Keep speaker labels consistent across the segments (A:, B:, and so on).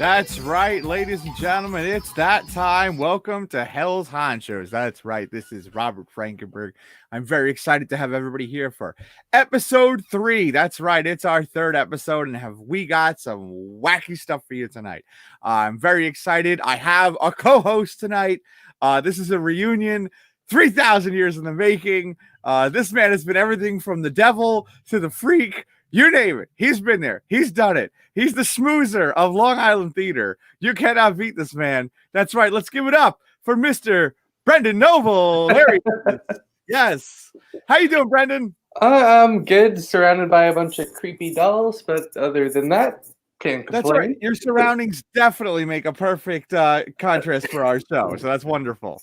A: That's right, ladies and gentlemen. It's that time. Welcome to Hell's Honchos. That's right. This is Robert Frankenberg. I'm very excited to have everybody here for episode 3. That's right. It's our 3rd episode, and we got some wacky stuff for you tonight. I'm very excited. I have a co-host tonight. This is a reunion, 3,000 years in the making. This man has been everything from the devil to the freak. You name it. He's been there. He's done it. He's the schmoozer of Long Island theater. You cannot beat this man. That's right. Let's give it up for Mr. Brendan Noble. There he is. Yes. How you doing, Brendan?
B: I'm good. Surrounded by a bunch of creepy dolls, but other than that, can't complain.
A: That's right. Your surroundings definitely make a perfect contrast for our show. So that's wonderful.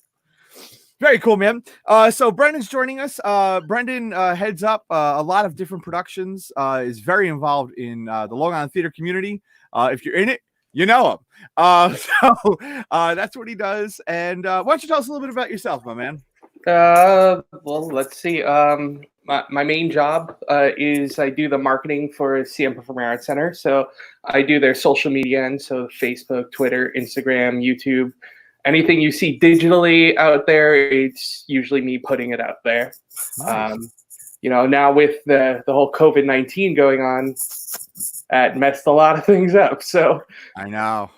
A: Very cool, man. So Brendan's joining us. Brendan heads up a lot of different productions, is very involved in the Long Island theater community. If you're in it, you know him. So that's what he does. And why don't you tell us a little bit about yourself, my man?
B: Well, let's see. My main job is I do the marketing for CM Performing Arts Center. So I do their social media, and so Facebook, Twitter, Instagram, YouTube. Anything you see digitally out there, it's usually me putting it out there. Nice. Now with the whole COVID-19 going on, that messed a lot of things up. So
A: I know.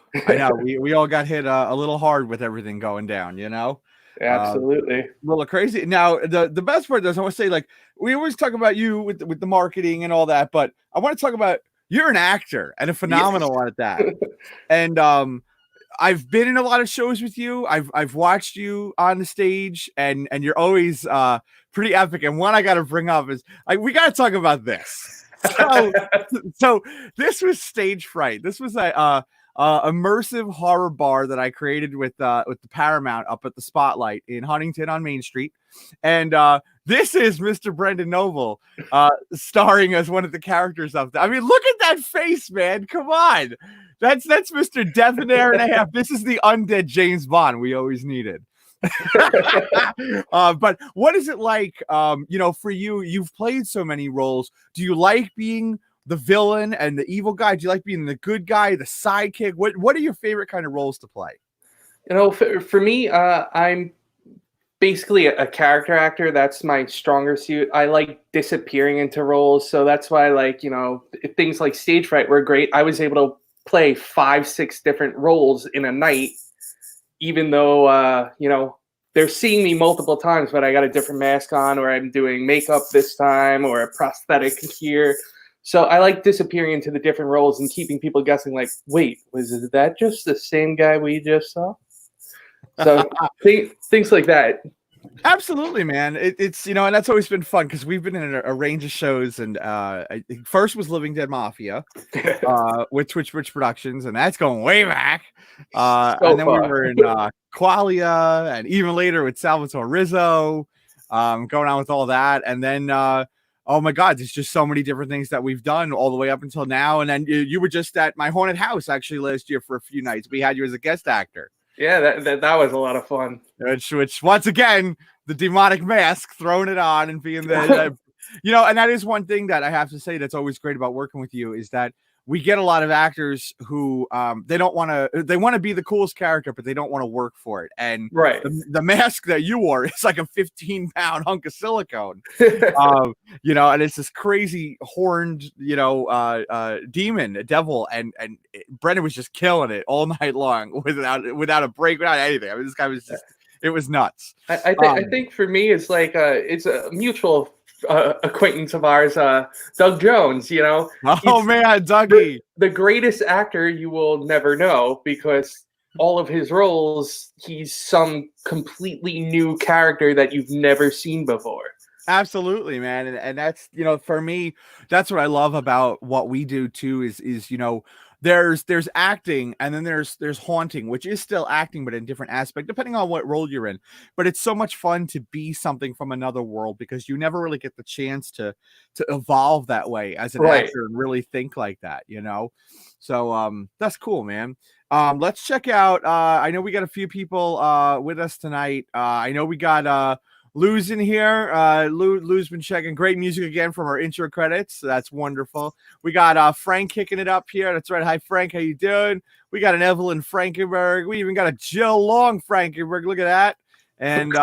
A: we all got hit a little hard with everything going down, you know?
B: Absolutely.
A: A little crazy. Now, the best part is I want to say, like, we always talk about you with the marketing and all that, but I want to talk about you're an actor and a phenomenal one at that. And I've been in a lot of shows with you. I've watched you on the stage, and you're always pretty epic. And one I got to bring up is we got to talk about this. So this was Stage Fright. This was a immersive horror bar that I created with the Paramount up at the Spotlight in Huntington on Main Street, and this is Mr. Brendan Noble starring as one of the characters of that. I mean, look at that face, man! Come on. That's Mr. Debonair and a half. This is the undead James Bond we always needed. But what is it like, for you? You've played so many roles. Do you like being the villain and the evil guy? Do you like being the good guy, the sidekick? What are your favorite kind of roles to play?
B: For me, I'm basically a character actor. That's my stronger suit. I like disappearing into roles. So that's why, things like Stage Fright were great. I was able to play 5-6 different roles in a night, even though they're seeing me multiple times, but I got a different mask on, or I'm doing makeup this time, or a prosthetic here. So I like disappearing into the different roles and keeping people guessing, like, wait, was that just the same guy we just saw? So things like that.
A: Absolutely, man. It's and that's always been fun because we've been in a range of shows, and I think first was Living Dead Mafia with Twitch Productions, and that's going way back. And then we were in Qualia, and even later with Salvatore Rizzo, going on with all that, and then oh my God, there's just so many different things that we've done all the way up until now. And then you were just at my haunted house actually last year for a few nights. We had you as a guest actor.
B: Yeah, that was a lot of fun.
A: Which once again, the demonic mask, throwing it on and being the, and that is one thing that I have to say that's always great about working with you is that we get a lot of actors who they want to be the coolest character, but they don't want to work for it. And
B: right,
A: the mask that you wore is like a 15-pound hunk of silicone, and it's this crazy horned, demon, a devil, and Brendan was just killing it all night long without a break, without anything. I mean, this guy was just, it was nuts.
B: I think for me, it's like it's a mutual acquaintance of ours, Doug Jones.
A: Oh man, Dougie,
B: the greatest actor you will never know, because all of his roles, he's some completely new character that you've never seen before.
A: Absolutely, man. And that's, for me, that's what I love about what we do too, is there's acting, and then there's haunting, which is still acting, but in different aspect, depending on what role you're in. But it's so much fun to be something from another world, because you never really get the chance to evolve that way as an actor and really think like that, So that's cool, man. Let's check out. I know we got a few people with us tonight. I know we got Lou's in here. Lou's been checking great music again from our intro credits. So that's wonderful. We got Frank kicking it up here. That's right. Hi, Frank. How you doing? We got an Evelyn Frankenberg. We even got a Jill Long Frankenberg. Look at that. And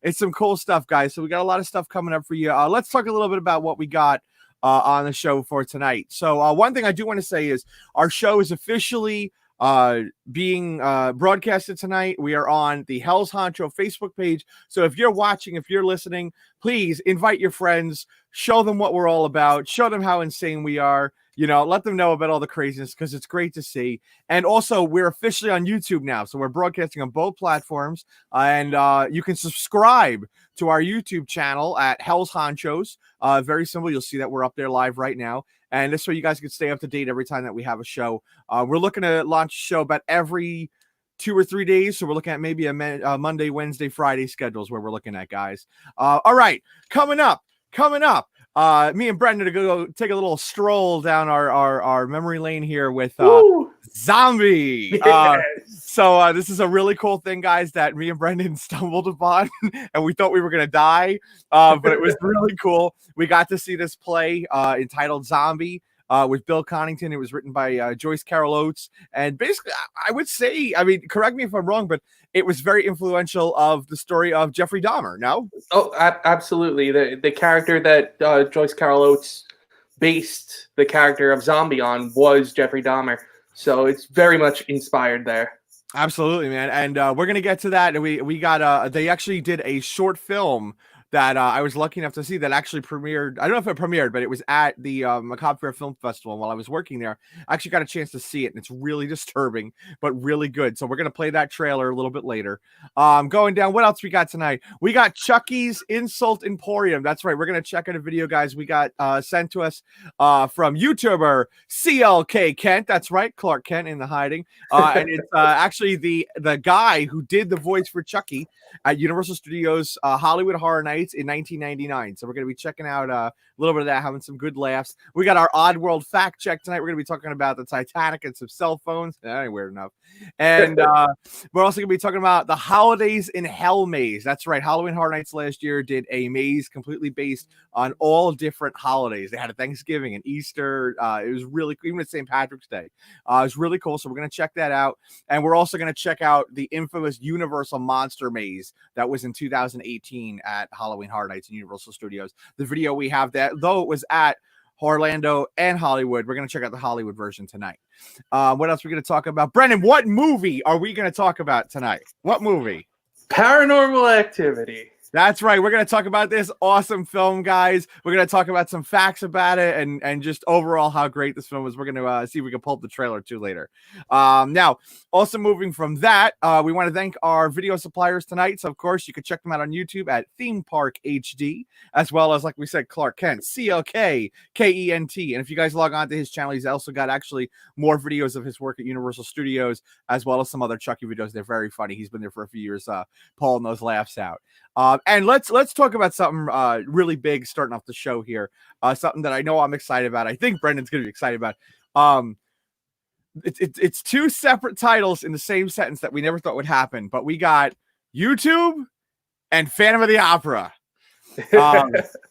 A: it's some cool stuff, guys. So we got a lot of stuff coming up for you. Let's talk a little bit about what we got on the show for tonight. So one thing I do want to say is our show is officially being broadcasted tonight. We are on the Hell's Honcho Facebook page. So if you're watching, if you're listening, please invite your friends, show them what we're all about, show them how insane we are. You know, let them know about all the craziness because it's great to see. And also, we're officially on YouTube now. So we're broadcasting on both platforms. And you can subscribe to our YouTube channel at Hell's Honchos. Very simple. You'll see that we're up there live right now. And this way you guys can stay up to date every time that we have a show. We're looking to launch a show about every 2 or 3 days. So we're looking at maybe a Monday, Wednesday, Friday schedules where we're looking at, guys. All right. Coming up. Me and Brendan are going to go take a little stroll down our memory lane here with Zombie. So this is a really cool thing, guys, that me and Brendan stumbled upon, and we thought we were going to die, but it was really cool. We got to see this play entitled Zombie with Bill Connington. It was written by Joyce, Caroll, Oats, and basically, I would say, I mean, correct me if I'm wrong, but it was very influential of the story of Jeffrey Dahmer, no?
B: Oh, absolutely. The character that Joyce Carol Oates based the character of Zombie on was Jeffrey Dahmer. So it's very much inspired there.
A: Absolutely, man. And we're going to get to that. And we got, they actually did a short film that I was lucky enough to see that actually premiered. I don't know if it premiered, but it was at the Macabre Fair Film Festival. And while I was working there, I actually got a chance to see it. And it's really disturbing, but really good. So we're going to play that trailer a little bit later. Going down, what else we got tonight? We got Chuckys Insult Emporium. That's right. We're going to check out a video, guys. We got sent to us from YouTuber CLK Kent. That's right. Clark Kent in the hiding. And it's actually the guy who did the voice for Chucky at Universal Studios Hollywood Horror Nights in 1999. So we're going to be checking out a little bit of that, having some good laughs. We got our Odd World fact check tonight. We're going to be talking about the Titanic and some cell phones. That ain't weird enough. And we're also going to be talking about the Holidayz in Hell maze. That's right. Halloween Horror Nights last year did a maze completely based on all different holidays. They had a Thanksgiving and Easter. It was really cool. Even at St. Patrick's Day. It was really cool. So we're going to check that out. And we're also going to check out the infamous Universal Monster Maze that was in 2018 at Halloween Horror Nights in Universal Studios. The video we have that, though it was at Orlando and Hollywood, we're going to check out the Hollywood version tonight. What else are we going to talk about? Brendan, what movie are we going to talk about tonight? What movie?
B: Paranormal Activity.
A: That's right. We're going to talk about this awesome film, guys. We're going to talk about some facts about it and just overall how great this film is. We're going to see if we can pull up the trailer too later. Now, also moving from that, we want to thank our video suppliers tonight. So, of course, you can check them out on YouTube at Theme Park HD, as well as, like we said, Clark Kent, CLK Kent. And if you guys log on to his channel, he's also got actually more videos of his work at Universal Studios, as well as some other Chucky videos. They're very funny. He's been there for a few years, pulling those laughs out. And let's talk about something really big starting off the show here. Something that I know I'm excited about. I think Brendan's going to be excited about. It's two separate titles in the same sentence that we never thought would happen. But we got YouTube and Phantom of the Opera.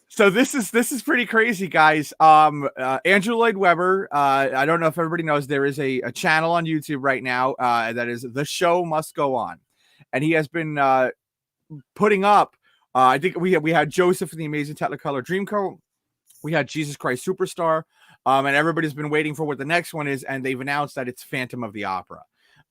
A: So this is pretty crazy, guys. Andrew Lloyd Webber. I don't know if everybody knows there is a channel on YouTube right now that is The Show Must Go On, and he has been putting up. I think we had Joseph in the Amazing Technicolor Dreamcoat. We had Jesus Christ Superstar, and everybody's been waiting for what the next one is, and they've announced that it's Phantom of the Opera.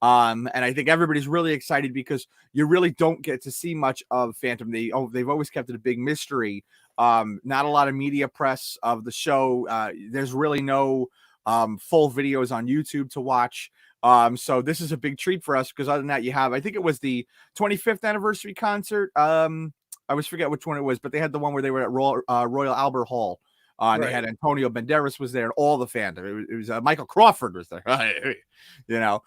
A: And I think everybody's really excited because you really don't get to see much of Phantom. They've always kept it a big mystery. Not a lot of media press of the show. There's really no full videos on YouTube to watch. So this is a big treat for us because other than that, you have, I think it was the 25th anniversary concert. I always forget which one it was, but they had the one where they were at Royal Albert Hall. And They had Antonio Banderas was there and all the fandom. It was Michael Crawford was there, you know.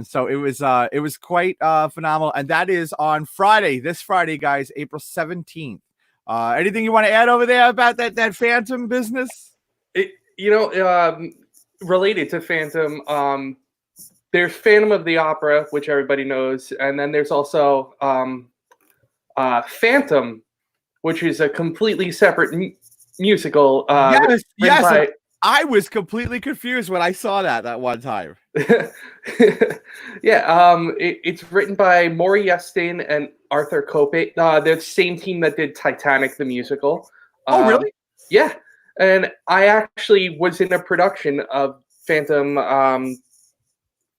A: So it was quite phenomenal. And that is on Friday, this Friday, guys, April 17th. Anything you want to add over there about that Phantom business?
B: Related to Phantom, there's Phantom of the Opera, which everybody knows, and then there's also Phantom, which is a completely separate musical.
A: Yes,
B: written
A: yes.
B: by
A: I was completely confused when I saw that one time.
B: yeah, it's written by Maury Yestin and Arthur Cope. They're the same team that did Titanic the musical.
A: Oh, really?
B: Yeah, and I actually was in a production of Phantom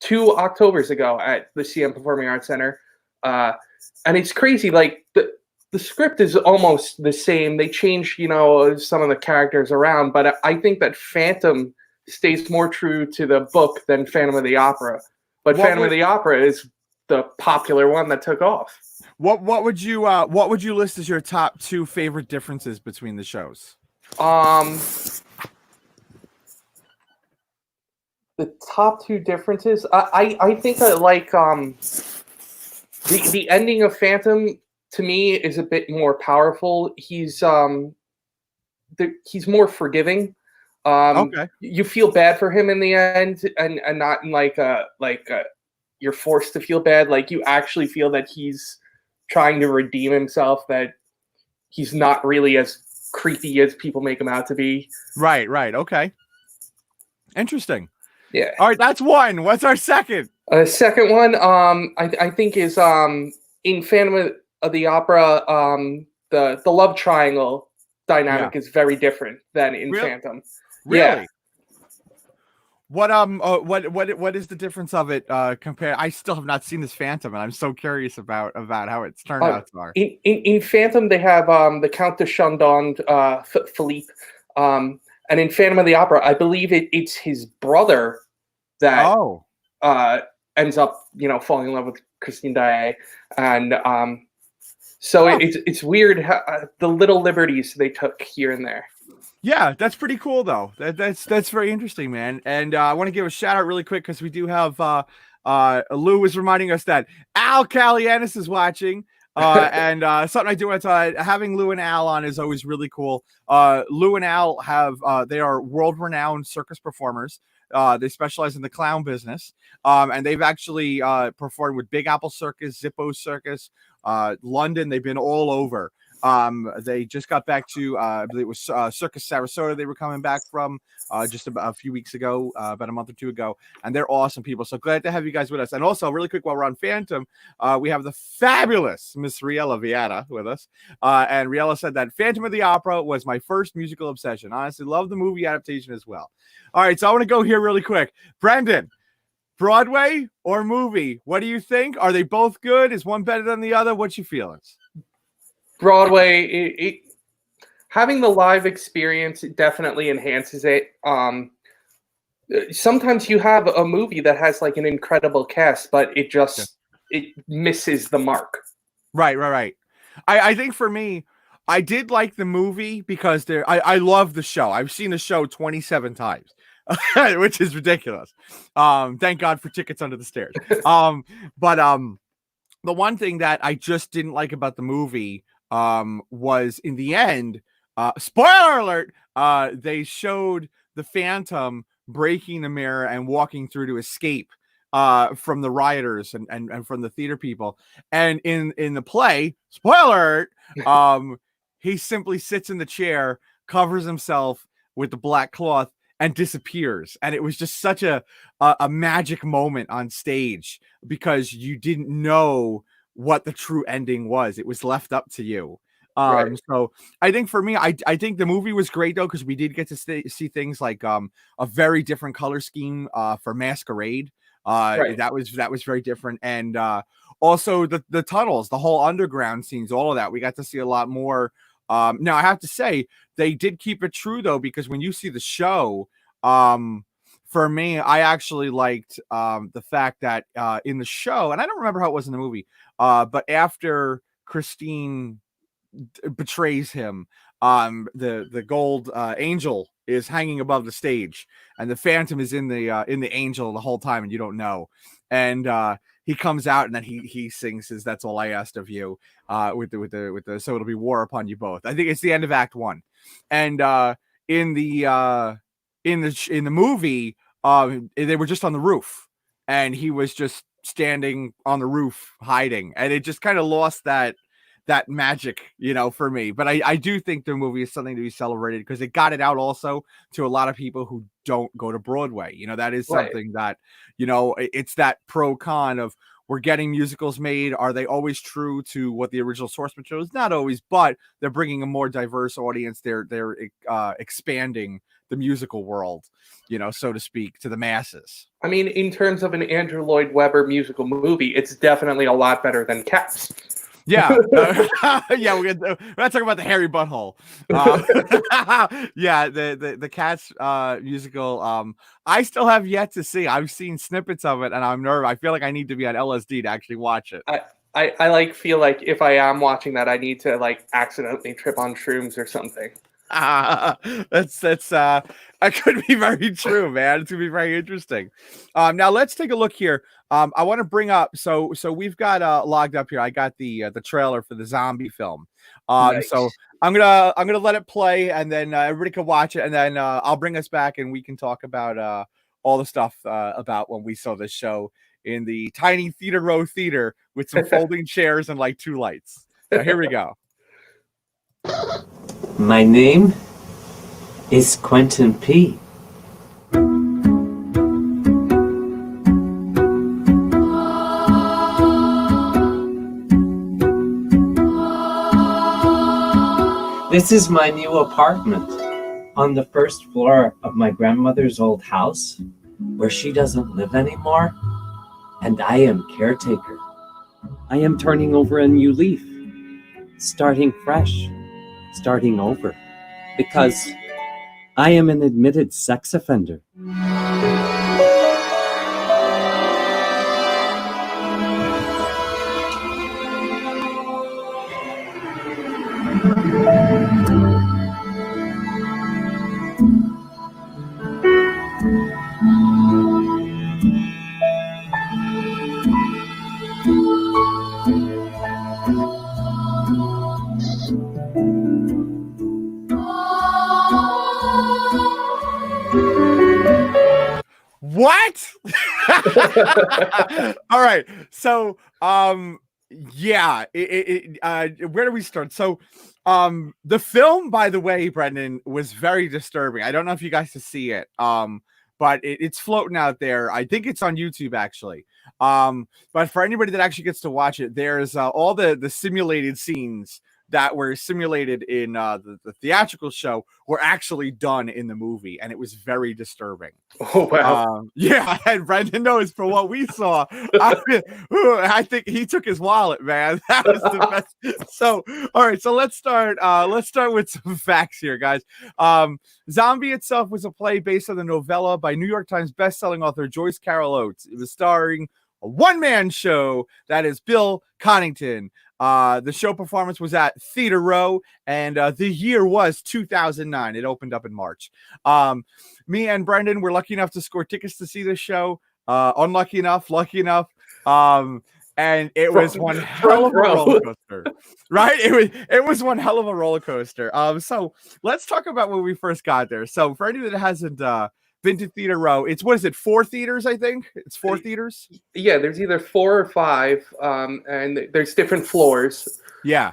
B: 2 Octobers ago at the CM Performing Arts Center, and it's crazy. Like the script is almost the same. They changed, some of the characters around, but I think that Phantom stays more true to the book than Phantom of the Opera. But Phantom of the Opera is the popular one that took off.
A: What would you list as your top 2 favorite differences between the shows?
B: The top 2 differences, I think that like the ending of Phantom to me is a bit more powerful. He's more forgiving.
A: Okay.
B: You feel bad for him in the end, and not in like you're forced to feel bad. Like you actually feel that he's trying to redeem himself. That he's not really as creepy as people make him out to be.
A: Right. Okay. Interesting.
B: Yeah.
A: All right, that's one. What's our second?
B: Second one, I think is in Phantom of the Opera. The love triangle dynamic is very different than in Phantom.
A: Really?
B: Yeah.
A: What is the difference of it compared? I still have not seen this Phantom, and I'm so curious about how its turnouts are.
B: In Phantom, they have the Count de Chandon, Philippe, and in Phantom of the Opera, I believe it's his brother that ends up falling in love with Christine Daae, and so it's weird how, the little liberties they took here and there.
A: Yeah, that's pretty cool though. That's very interesting, man. And I want to give a shout out really quick because we do have Lou was reminding us that Al Calianis is watching. And something I do want to having Lou and Al on is always really cool. Lou and Al have they are world-renowned circus performers. They specialize in the clown business, and they've actually performed with Big Apple Circus, Zippo Circus, London. They've been all over. They just got back to I believe it was Circus Sarasota. They were coming back from just a few weeks ago, about a month or 2 ago, and they're awesome people. So glad to have you guys with us. And also, really quick, while we're on Phantom, we have the fabulous Miss Riella Viana with us. And Riella said that Phantom of the Opera was my first musical obsession. Honestly, love the movie adaptation as well. All right, so I want to go here really quick. Brendan, Broadway or movie? What do you think? Are they both good? Is one better than the other? What's your feelings?
B: Broadway, having the live experience definitely enhances it. Sometimes you have a movie that has like an incredible cast, but it misses the mark.
A: Right. I think for me, I did like the movie because I love the show. I've seen the show 27 times, which is ridiculous. Thank God for Tickets Under the Stairs. But the one thing that I just didn't like about the movie was in the end, spoiler alert, they showed the Phantom breaking the mirror and walking through to escape from the rioters and from the theater people. And in the play, spoiler alert, he simply sits in the chair, covers himself with the black cloth, and disappears. And it was just such a magic moment on stage because you didn't know what the true ending was. It was left up to you.
B: Right.
A: So I think for me, I think the movie was great though, because we did get to see things like a very different color scheme for Masquerade.
B: Right.
A: That was very different. And also the tunnels, the whole underground scenes, all of that. We got to see a lot more. Now I have to say they did keep it true though, because when you see the show, for me, I actually liked the fact that in the show, and I don't remember how it was in the movie, but after Christine betrays him, the gold angel is hanging above the stage, and the Phantom is in the angel the whole time, and you don't know. And he comes out, and then he sings his "That's All I Asked of You" with the "So It'll Be War Upon You Both." I think it's the end of Act 1, and in the movie, they were just on the roof, and he was just standing on the roof hiding, and it just kind of lost that that magic, for me. But I do think the movie is something to be celebrated because it got it out also to a lot of people who don't go to Broadway. That is something that, it's that pro con of, we're getting musicals made. Are they always true to what the original source material is? Not always, but they're bringing a more diverse audience. They're expanding the musical world, so to speak, to the masses.
B: I mean, in terms of an Andrew Lloyd Webber musical movie, it's definitely a lot better than Cats.
A: Yeah, yeah, we're not talking about the hairy butthole. Yeah, the Cats musical. I still have yet to see. I've seen snippets of it, and I'm nervous. I feel like I need to be on LSD to actually watch it.
B: I feel like if I am watching that, I need to accidentally trip on shrooms or something.
A: That's that could be very true, man. It's gonna be very interesting. Now let's take a look here. I want to bring up so we've got logged up here. I got the trailer for the zombie film.
B: Nice.
A: So I'm gonna let it play, and then everybody can watch it, and then I'll bring us back and we can talk about all the stuff about when we saw this show in the tiny theater row theater with some folding chairs and 2 lights. So here we go.
C: My name is Quentin P. This is my new apartment on the first floor of my grandmother's old house, where she doesn't live anymore, and I am caretaker. I am turning over a new leaf, starting fresh. Starting over, because I am an admitted sex offender.
A: What? All right. So, yeah, where do we start? So, the film, by the way, Brendan, was very disturbing. I don't know if you guys can see it. But it's floating out there. I think it's on YouTube actually. But for anybody that actually gets to watch it, there's all the simulated scenes that were simulated in the theatrical show were actually done in the movie, and it was very disturbing.
B: Oh wow!
A: Yeah, and Brendan knows from what we saw. I think he took his wallet, man. That was the best. So, all right, so let's start. Let's start with some facts here, guys. Zombie itself was a play based on the novella by New York Times bestselling author Joyce Caroll Oats. It was starring a one-man show that is Bill Connington. The show performance was at Theater Row, and the year was 2009. It opened up in March. Me and Brendan were lucky enough to score tickets to see this show. Unlucky enough, lucky enough. And it was one hell of a roller coaster, right? It was one hell of a roller coaster. So let's talk about when we first got there. So for anyone that hasn't been to Theater Row, it's, what is it, 4 theaters? I think it's 4 theaters.
B: Yeah, there's either 4 or 5, and there's different floors.
A: Yeah.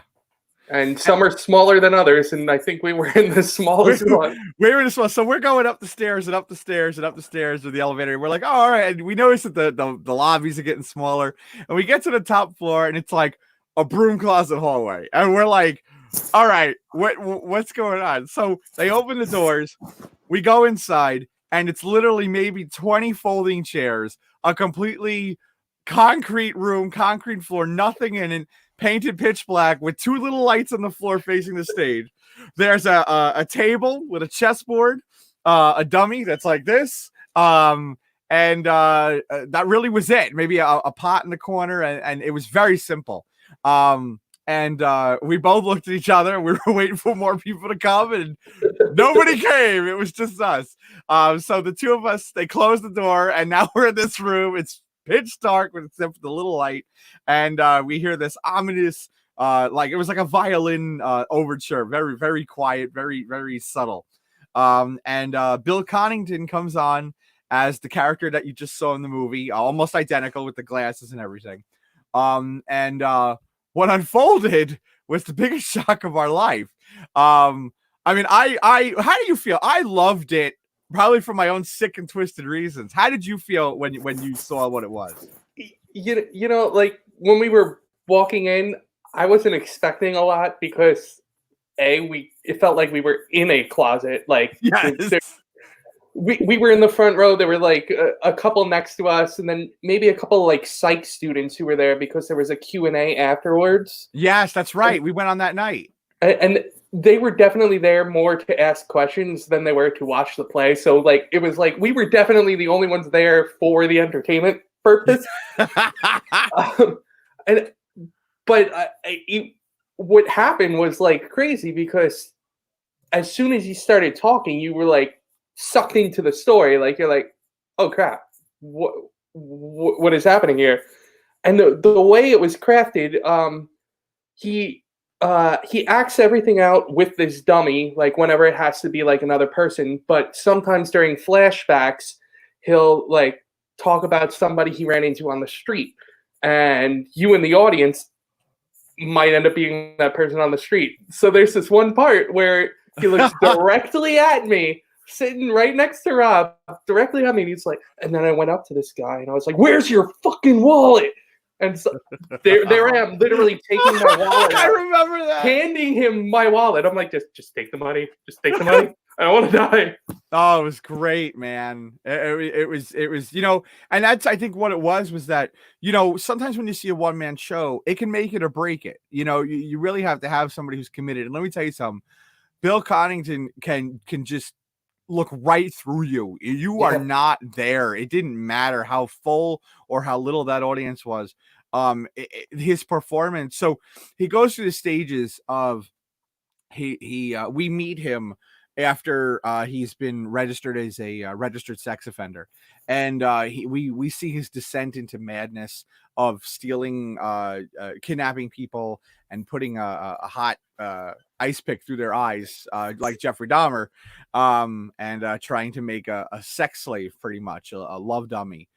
B: And some are smaller than others, and I think we were in the smallest one.
A: We were in the smallest, so we're going up the stairs and up the stairs and up the stairs with the elevator. We're like, oh, all right. And we notice that the lobbies are getting smaller, and we get to the top floor, and it's like a broom closet hallway, and we're like, all right, what's going on? So they open the doors, we go inside, and it's literally maybe 20 folding chairs, a completely concrete room, concrete floor, nothing in it. Painted pitch black with 2 little lights on the floor facing the stage. There's a table with a chessboard, a dummy that's like this, and that really was it. Maybe a pot in the corner, and it was very simple. And we both looked at each other. We were waiting for more people to come, and nobody came. It was just us. So the 2 of us, they closed the door, and now we're in this room. It's pitch dark except for the little light, and we hear this ominous like it was like a violin overture, very, very quiet, very, very subtle. And Bill Connington comes on as the character that you just saw in the movie, almost identical with the glasses and everything. And what unfolded was the biggest shock of our life. I mean, how do you feel? I loved it, probably for my own sick and twisted reasons. How did you feel when you saw what it was?
B: You know, like when we were walking in, I wasn't expecting a lot because it felt like we were in a closet. Like
A: Yes.
B: we were in the front row. There were like a couple next to us, and then maybe a couple like psych students who were there because there was a Q&A afterwards.
A: Yes, that's right. We went on that night.
B: And they were definitely there more to ask questions than they were to watch the play. So like it was like we were definitely the only ones there for the entertainment purpose. What happened was like crazy because as soon as he started talking, you were like sucked into the story. Like you're like, oh crap, what is happening here? And the way it was crafted, he acts everything out with this dummy, like whenever it has to be like another person, but sometimes during flashbacks, he'll like talk about somebody he ran into on the street. And you in the audience might end up being that person on the street. So there's this one part where he looks directly at me, sitting right next to Rob, directly at me, and he's like, and then I went up to this guy and I was like, where's your fucking wallet? And so there I am, literally taking my wallet.
A: I remember that.
B: Handing him my wallet. I'm like, just take the money. Just take the money. I don't want to die.
A: Oh, it was great, man. It was, you know, and that's, I think what it was that, you know, sometimes when you see a one-man show, it can make it or break it. You know, you really have to have somebody who's committed. And let me tell you something, Bill Connington can just look right through you. You are not there. It didn't matter how full or how little that audience was. His performance. So he goes through the stages of we meet him after he's been registered as a registered sex offender, and we see his descent into madness of stealing, kidnapping people and putting a hot ice pick through their eyes, like Jeffrey Dahmer, and trying to make a sex slave, pretty much a love dummy.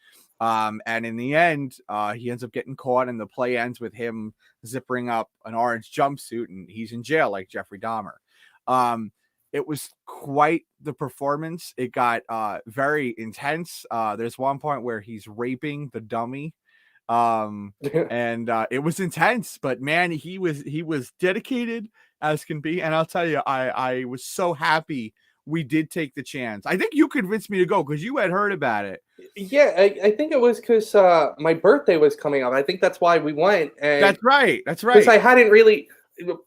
A: And in the end, he ends up getting caught, and the play ends with him zippering up an orange jumpsuit, and he's in jail like Jeffrey Dahmer. It was quite the performance. It got very intense. There's one point where he's raping the dummy. And it was intense, but man, he was dedicated as can be. And I'll tell you, I was so happy we did take the chance. I think you convinced me to go because you had heard about it.
B: Yeah, I think it was because my birthday was coming up. I think that's why we went. And
A: that's right.
B: Because I hadn't really,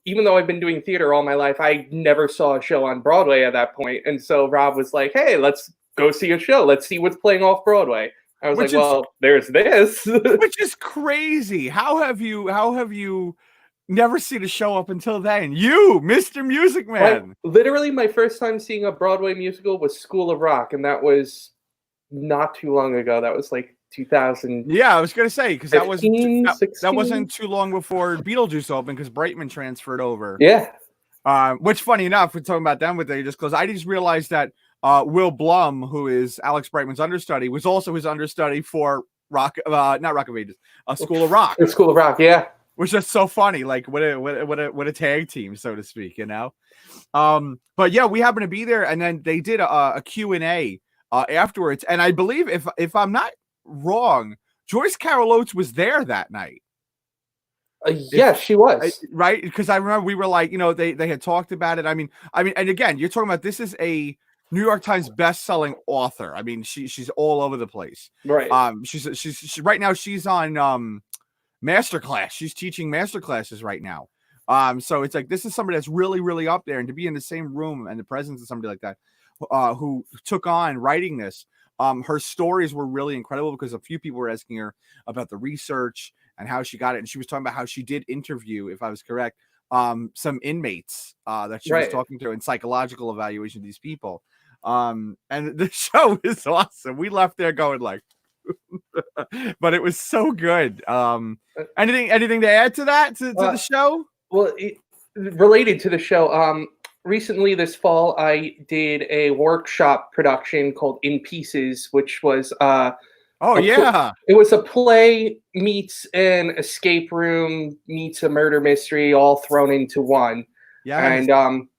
B: even though I've been doing theater all my life, I never saw a show on Broadway at that point. And so Rob was like, hey, let's go see a show. Let's see what's playing off Broadway. I was well, there's this.
A: Which is crazy. How have you never seen a show up until then? You, Mr. Music Man.
B: Literally, my first time seeing a Broadway musical was School of Rock, and that was not too long ago. That was like 2000.
A: Yeah, I was gonna say because that wasn't too long before Beetlejuice opened because Brightman transferred over.
B: Yeah.
A: Which, funny enough, we're talking about them with they just because I just realized that Will Blum, who is Alex Brightman's understudy, was also his understudy for not Rock of Ages, School of Rock.
B: School of Rock, yeah.
A: Which is so funny, like what a tag team, so to speak, you know. But yeah, we happened to be there, and then they did a Q&A afterwards, and I believe if I'm not wrong, Joyce Caroll Oats was there that night.
B: Yes, she was.
A: Right, because I remember we were like, you know, they had talked about it. I mean, and again, you're talking about this is a New York Times best-selling author. I mean, she's all over the place.
B: Right.
A: She's right now she's on masterclass. She's teaching masterclasses right now. So it's like this is somebody that's really, really up there, and to be in the same room and the presence of somebody like that, who took on writing this, her stories were really incredible because a few people were asking her about the research and how she got it, and she was talking about how she did interview, if I was correct, some inmates that she was talking to and psychological evaluation of these people. And the show is awesome. We left there going like, but it was so good. Anything to add to that to the show?
B: Well, related to the show, recently this fall I did a workshop production called In Pieces, which was
A: Oh yeah.
B: It was a play meets an escape room meets a murder mystery all thrown into one.
A: Yes.
B: And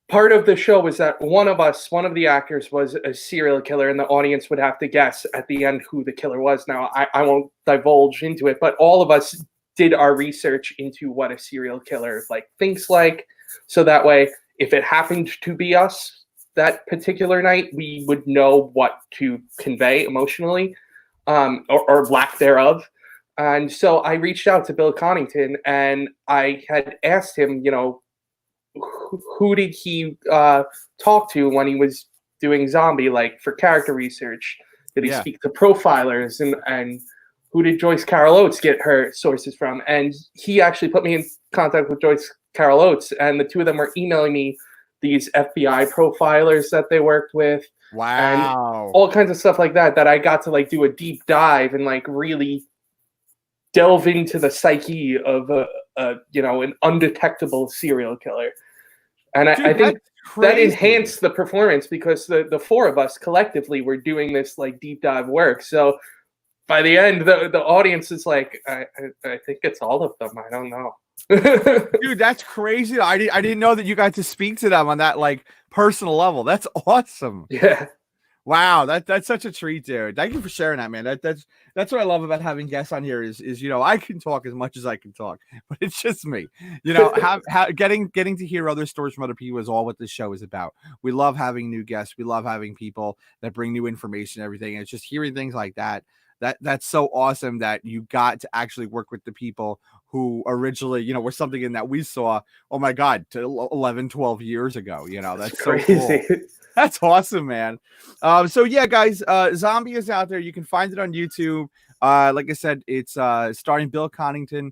B: part of the show was that one of the actors was a serial killer, and the audience would have to guess at the end who the killer was. Now, I won't divulge into it, but all of us did our research into what a serial killer thinks like, so that way, if it happened to be us that particular night, we would know what to convey emotionally, or lack thereof. And so I reached out to Bill Connington, and I had asked him, who did he talk to when he was doing zombie, for character research? Did he speak to profilers, and who did Joyce Caroll Oats get her sources from? And he actually put me in contact with Joyce Caroll Oats, and the two of them were emailing me these FBI profilers that they worked with.
A: Wow.
B: And all kinds of stuff like that I got to do a deep dive and really delve into the psyche of an undetectable serial killer. And
A: Dude,
B: I think
A: crazy.
B: that enhanced the performance, because the four of us collectively were doing this deep dive work. So by the end, the audience is I think it's all of them. I don't know.
A: Dude, that's crazy. I didn't know that you got to speak to them on that personal level. That's awesome.
B: Yeah.
A: Wow, that's such a treat, dude. Thank you for sharing that, man. That's what I love about having guests on here is I can talk as much as I can talk, but it's just me. Getting to hear other stories from other people is all what this show is about. We love having new guests. We love having people that bring new information, everything. And it's just hearing things like that. That's so awesome that you got to actually work with the people who originally, were something in that we saw, oh my God, 11, 12 years ago. That's so
B: crazy.
A: Cool. That's awesome, man. So yeah, guys, Zombie is out there. You can find it on YouTube. Like I said, it's starring Bill Connington.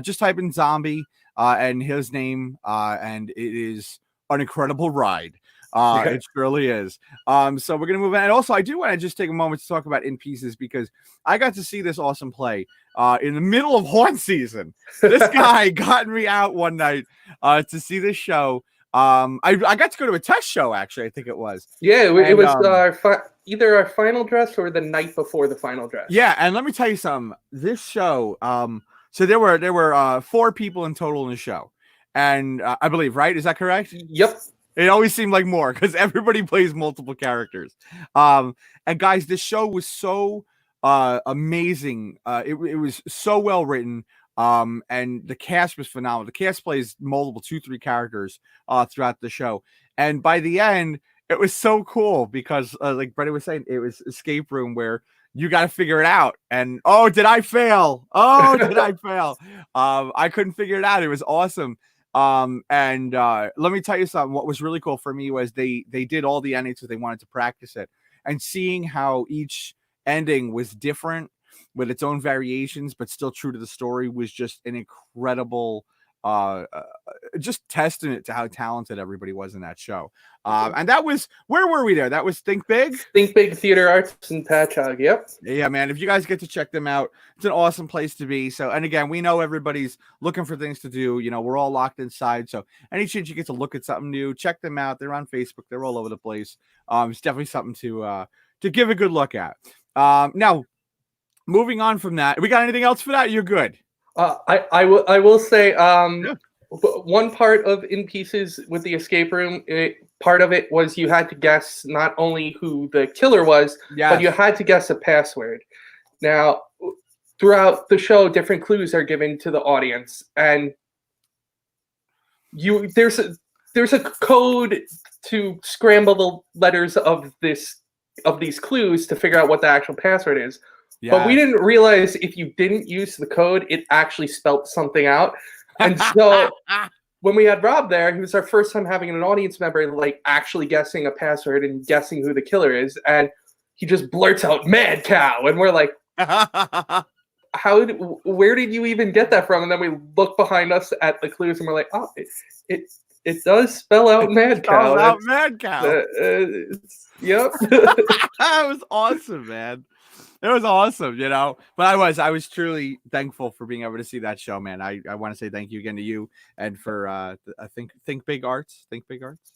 A: Just type in Zombie and his name, and it is an incredible ride. It surely is. So we're gonna move on. And also, I do want to just take a moment to talk about In Pieces, because I got to see this awesome play in the middle of haunt season. This guy got me out one night to see this show. I got to go to a test show, actually. I think it was.
B: Yeah, it was either our final dress or the night before the final dress.
A: Yeah, and let me tell you something. This show, so there were 4 people in total in the show, and I believe, right? Is that correct?
B: Yep.
A: It always seemed like more because everybody plays multiple characters. And guys, this show was so amazing. It was so well written. And the cast was phenomenal. The cast plays multiple 2-3 characters throughout the show. And by the end, it was so cool because like Brenda was saying, it was escape room where you got to figure it out. And did I fail? Did I fail? I couldn't figure it out. It was awesome. And let me tell you something. What was really cool for me was they did all the endings, so they wanted to practice it, and seeing how each ending was different with its own variations, but still true to the story, was just an incredible, just testament to how talented everybody was in that show. And that was, where were we there? That was Think Big
B: Theater Arts in Patchogue. Yep.
A: Yeah, man. If you guys get to check them out, it's an awesome place to be. So, and again, we know everybody's looking for things to do. We're all locked inside. So any chance you get to look at something new, check them out. They're on Facebook. They're all over the place. It's definitely something to give a good look at. Now, moving on from that, we got anything else for that? You're good.
B: I will say one part of In Pieces with the escape room, part of it was you had to guess not only who the killer was, but you had to guess a password. Now, throughout the show, different clues are given to the audience, and there's a code to scramble the letters of these clues to figure out what the actual password is. Yeah. But we didn't realize if you didn't use the code, it actually spelt something out. And so when we had Rob there, he was our first time having an audience member actually guessing a password and guessing who the killer is. And he just blurts out "Mad Cow," and we're like, where did you even get that from? And then we look behind us at the clues and we're like, oh, it does spell out "Mad Cow."
A: Spells out "Mad Cow."
B: Yep.
A: That was awesome, man. It was awesome, but I was truly thankful for being able to see that show, man. I want to say thank you again to you and for I think Think Big Arts.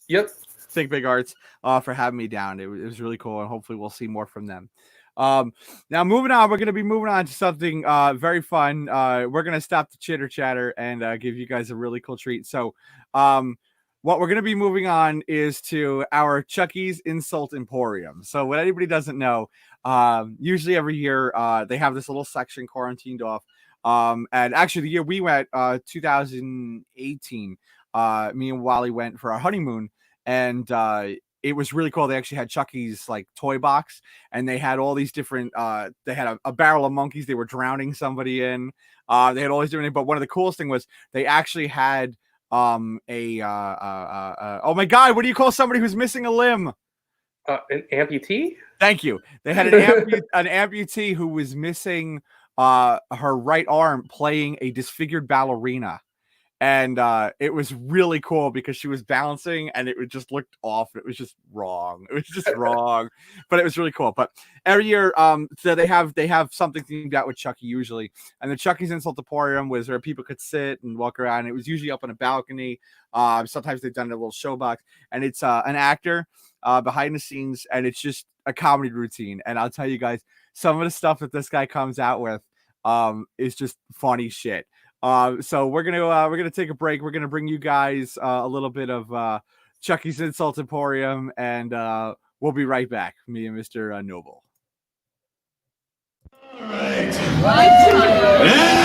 B: Yep.
A: Think Big Arts for having me down. It was really cool, and hopefully we'll see more from them. Now moving on, we're going to be moving on to something very fun. We're going to stop the chitter chatter and give you guys a really cool treat. So what we're going to be moving on is to our Chuckys Insult Emporium. So what anybody doesn't know, usually every year they have this little section quarantined off. And actually the year we went, 2018, me and Wally went for our honeymoon, and it was really cool. They actually had Chucky's like toy box, and they had all these different they had a barrel of monkeys they were drowning somebody in. They had all these different, but one of the coolest thing was they actually had oh my god, what do you call somebody who's missing a limb?
B: An amputee?
A: Thank you. They had an amputee who was missing her right arm playing a disfigured ballerina. And it was really cool because she was balancing and it just looked off. It was just wrong. It was just wrong, but it was really cool. But every year, so they have something themed out with Chucky usually. And the Chucky's Insult Emporium was where people could sit and walk around. It was usually up on a balcony. Sometimes they've done a little show box, and it's an actor behind the scenes, and it's just a comedy routine. And I'll tell you guys, some of the stuff that this guy comes out with is just funny shit. So we're gonna take a break. We're gonna bring you guys a little bit of Chucky's Insult Emporium, and we'll be right back. Me and Mr. Noble.
D: All right. Yeah!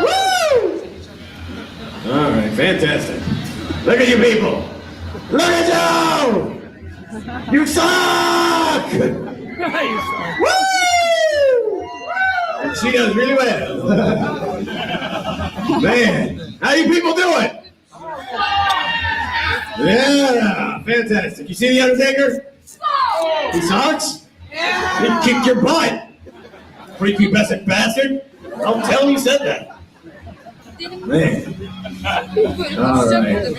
D: Woo! All right, fantastic. Look at you people. Look at you! You suck! Woo! And she does really well. Man, how you people doing? Yeah, fantastic. You see the Undertaker? He sucks? He kicked your butt. Prepubescent bastard. I'll tell him you said that. Man. All right.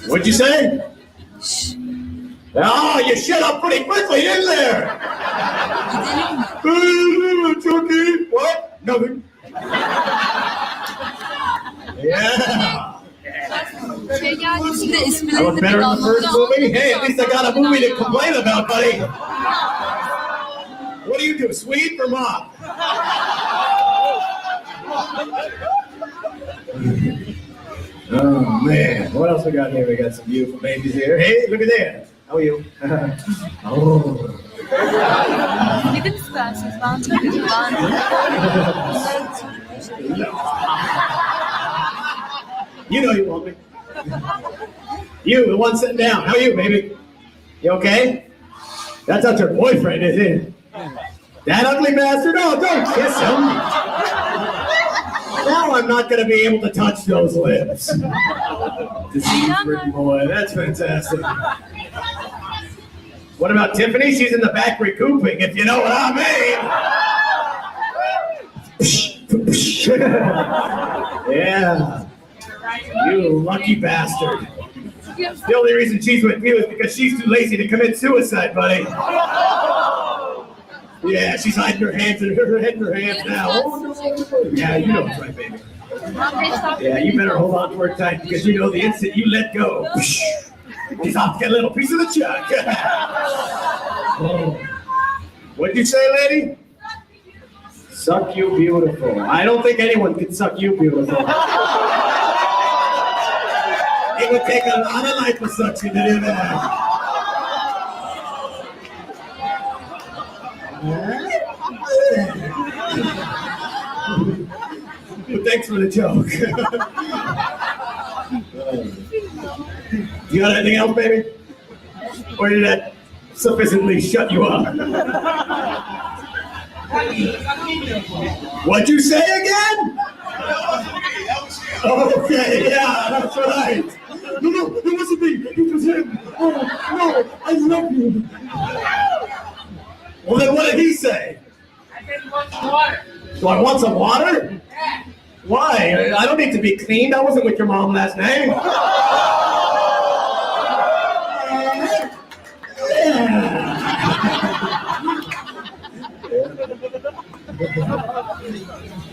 D: What'd you say? Oh, you shut up pretty quickly, didn't there? Chucky. What? Nothing. Yeah. I was better in the first movie? Hey, at least I got a movie to complain about, buddy. What do you do, sweep or mop? Oh, man. What else we got here? We got some beautiful babies here. Hey, look at that. How are you? Oh. You know you want me. You, the one sitting down. How are you, baby? You okay? That's not your boyfriend, is it? That ugly bastard? Oh, don't kiss him. Now I'm not going to be able to touch those lips. Disease-ridden boy. That's fantastic. What about Tiffany? She's in the back recouping, if you know what I mean. Yeah. You lucky bastard. The only reason she's with you is because she's too lazy to commit suicide, buddy. Yeah, she's hiding her hands in her head in her hands now. Oh, no. Yeah, you know it's right, baby. Yeah, you better hold on to her tight because you know the instant you let go, she's off to get a little piece of the chuck. Oh. What'd you say, lady? Suck you beautiful. I don't think anyone can suck you beautiful. It would take a lot of liposuction to do that. But thanks for the joke. You got anything else, baby? Or did that sufficiently shut you up? What'd you say again? Okay, yeah, that's right. No, it wasn't me. It was him. Oh, no, I love you. Well, then what did he say?
E: I said you want some water.
D: Do I want some water?
E: Yeah.
D: Why? I don't need to be cleaned. I wasn't with your mom last night.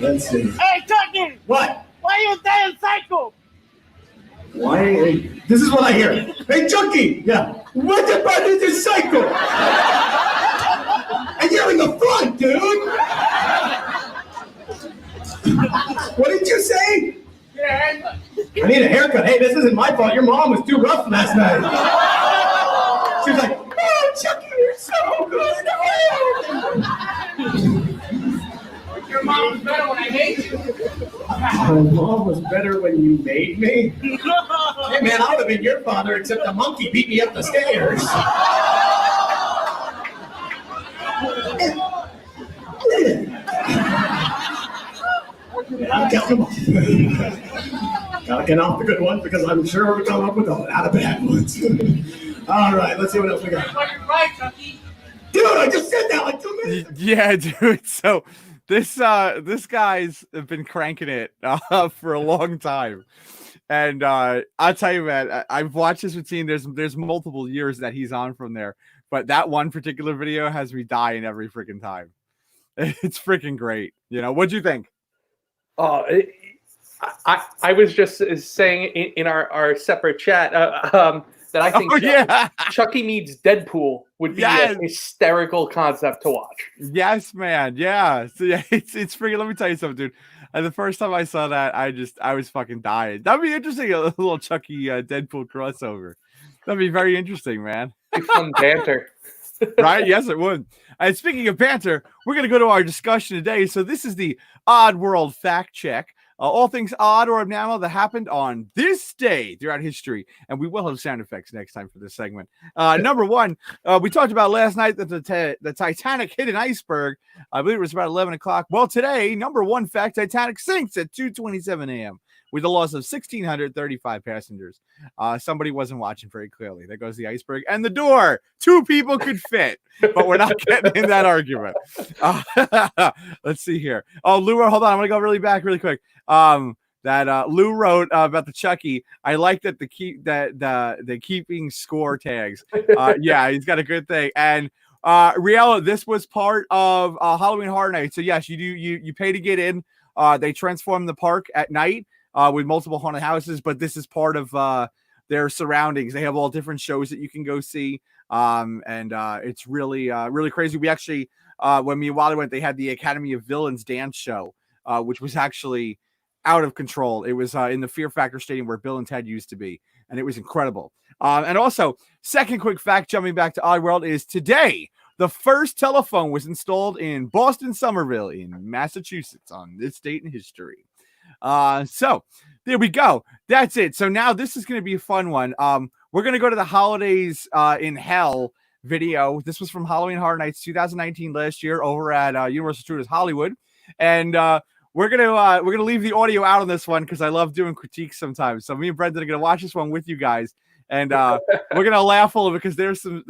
D: Let's see.
E: Hey, Chucky!
D: What?
E: Why you damn psycho?
D: Why? This is what I hear. Hey, Chucky! Yeah. What about this cycle? And you're in the front, dude! What did you say?
E: Yeah.
D: I need a haircut. Hey, this isn't my fault. Your mom was too rough last night. She was like, oh, Chucky, you're so good.
E: Your mom was better when I made you.
D: My mom was better when you made me? Hey, man, I would have been your father, except the monkey beat me up the stairs. Come on. Gotta get off the good ones because I'm sure we're coming up with a lot of bad ones. All right, let's see what else we got.
E: Fucking right, Chucky.
D: Dude, I just said that like 2 minutes.
A: Yeah, dude. So this guy's been cranking it for a long time. And I'll tell you, man, I've watched this routine. There's multiple years that he's on from there. But that one particular video has me dying every freaking time. It's freaking great. You know, what'd you think?
B: Oh, I was just saying in our separate chat that I think Chucky meets Deadpool would be an hysterical concept to watch.
A: Yes, man. Yeah. So yeah, it's freaking. Let me tell you something, dude. The first time I saw that, I was fucking dying. That'd be interesting. A little Chucky Deadpool crossover. That'd be very interesting, man.
B: Fun banter.
A: Right? Yes, it would. And speaking of banter, we're going to go to our discussion today. So this is the Odd World Fact Check. All things odd or abnormal that happened on this day throughout history. And we will have sound effects next time for this segment. Number one, we talked about last night that the Titanic hit an iceberg. I believe it was about 11 o'clock. Well, today, number one fact, Titanic sinks at 2:27 a.m. with a loss of 1,635 passengers. Somebody wasn't watching very clearly. There goes the iceberg and the door. 2 people could fit, but we're not getting in that argument. Let's see here. Oh, Lou, hold on. I'm going to go really back really quick. That Lou wrote about the Chucky. I like that the keeping score tags. Yeah, he's got a good thing. And Riella, this was part of Halloween Horror Nights. So yes, you pay to get in. They transform the park at night with multiple haunted houses, but this is part of their surroundings. They have all different shows that you can go see. And it's really really crazy. We actually when me and Wally went, they had the Academy of Villains dance show, which was actually out of control. It was in the Fear Factor Stadium where Bill and Ted used to be, and it was incredible. And also, second quick fact, jumping back to Oddworld, is today the first telephone was installed in Boston Somerville in Massachusetts on this date in history. So there we go. That's it. So now this is going to be a fun one. We're going to go to the Holidayz in Hell video. This was from Halloween Horror Nights 2019 last year over at Universal Studios Hollywood. And we're gonna leave the audio out on this one because I love doing critiques sometimes. So me and Brendan are gonna watch this one with you guys, and we're gonna laugh a little because there's some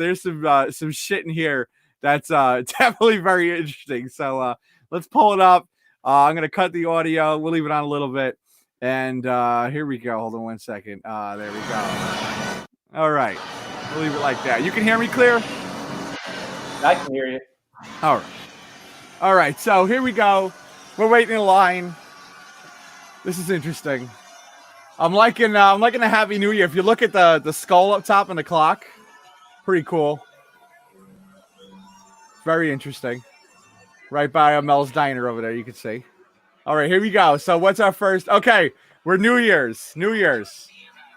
A: shit in here that's definitely very interesting. So let's pull it up. I'm gonna cut the audio. We'll leave it on a little bit, and here we go. Hold on 1 second. There we go. All right, we'll leave it like that. You can hear me clear?
B: I can hear you.
A: All right. So here we go. We're waiting in line. This is interesting. I'm liking a Happy New Year. If you look at the skull up top and the clock, pretty cool. Very interesting. Right by Mel's Diner over there, you can see. All right, here we go. So what's our first? Okay, we're New Year's. New Year's.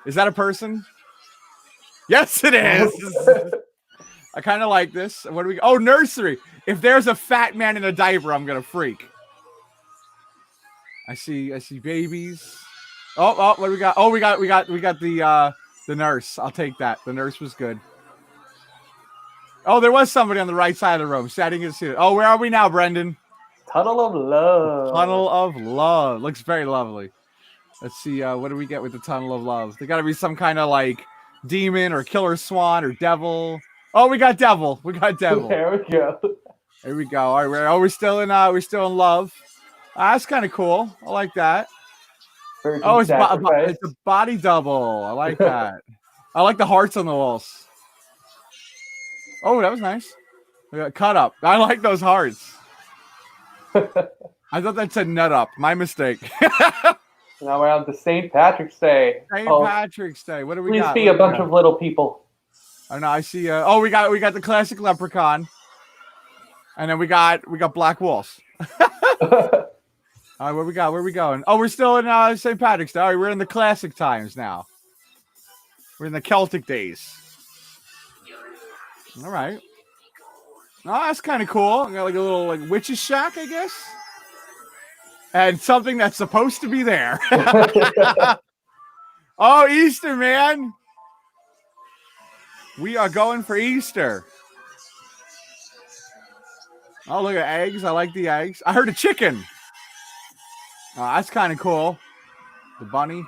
A: Is that a person? Yes, it is. I kind of like this. What do we? Oh, nursery. If there's a fat man in a diaper, I'm gonna freak. I see babies. Oh, what do we got? Oh, we got the nurse. I'll take that. The nurse was good. Oh, there was somebody on the right side of the room. Setting his suit. Oh, where are we now, Brendan?
B: Tunnel of Love.
A: Tunnel of Love. Looks very lovely. Let's see. What do we get with the Tunnel of Love? There got to be some kind of like demon or killer swan or devil. Oh, we got devil. We got devil.
B: There we go.
A: There we go. All right. We're still in love. That's kind of cool. I like that. Oh, it's a body double. I like that. I like the hearts on the walls. Oh, that was nice. We got cut up. I like those hearts. I thought that said nut up. My mistake.
B: Now we're on to St. Patrick's Day.
A: St.
B: Oh,
A: Patrick's Day. What do we
B: please
A: got?
B: be a bunch of little people.
A: I know. I see. We got the classic leprechaun, and then we got black wolves. All right, where we got? Where we going? Oh, we're still in St. Patrick's Day. All right, we're in the classic times now. We're in the Celtic days. All right. Oh, that's kind of cool. I got like a little like witch's shack, I guess. And something that's supposed to be there. Oh, Easter, man. We are going for Easter. Oh, look at eggs. I like the eggs. I heard a chicken. Oh, that's kind of cool. The bunny.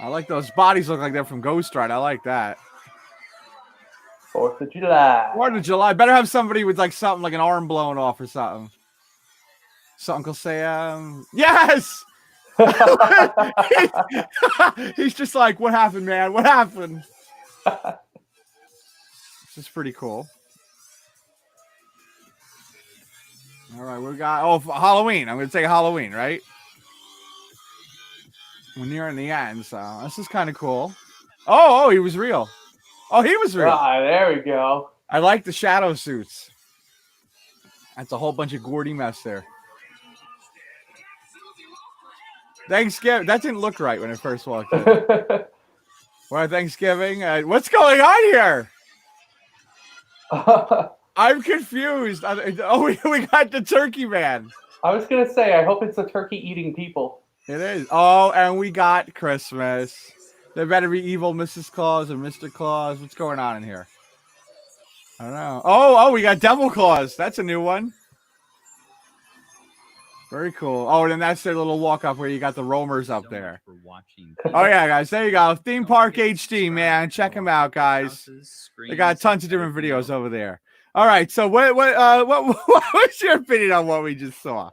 A: I like those bodies look like they're from Ghost Ride. I like that.
B: 4th of July.
A: 4th of July. Better have somebody with like something like an arm blown off or something. So Uncle Sam. Yes! He's just like, what happened, man? What happened? This is pretty cool. All right, we got Halloween. I'm gonna say Halloween, right? We're nearing the end, so this is kind of cool. Oh, he was real. Oh, he was real.
B: There we go.
A: I like the shadow suits. That's a whole bunch of Gordy mess there. Thanksgiving. That didn't look right when it first walked in. Well, Thanksgiving. What's going on here? I'm confused. We got the turkey man.
B: I was gonna say, I hope it's the turkey eating people.
A: It is. Oh, and we got Christmas. There better be evil Mrs. Claus or Mr. Claus. What's going on in here? I don't know. Oh, we got Devil Claus. That's a new one. Very cool. Oh, and then that's their little walk up where you got the roamers up there. Oh, yeah, guys. There you go. Theme Park HD, man. Check them out, guys. They got tons of different videos over there. All right. So what was your opinion on what we just saw?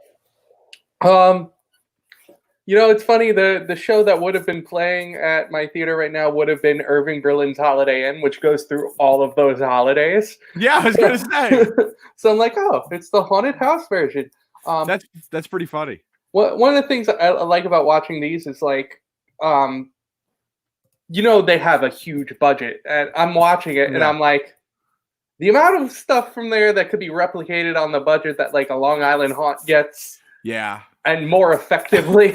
B: It's funny. The show that would have been playing at my theater right now would have been Irving Berlin's Holiday Inn, which goes through all of those holidays.
A: Yeah, I was going to say.
B: So I'm like, oh, it's the haunted house version.
A: That's pretty funny.
B: One of the things I like about watching these is like, they have a huge budget, and I'm watching it, and I'm like, the amount of stuff from there that could be replicated on the budget that like a Long Island haunt gets.
A: Yeah.
B: And more effectively.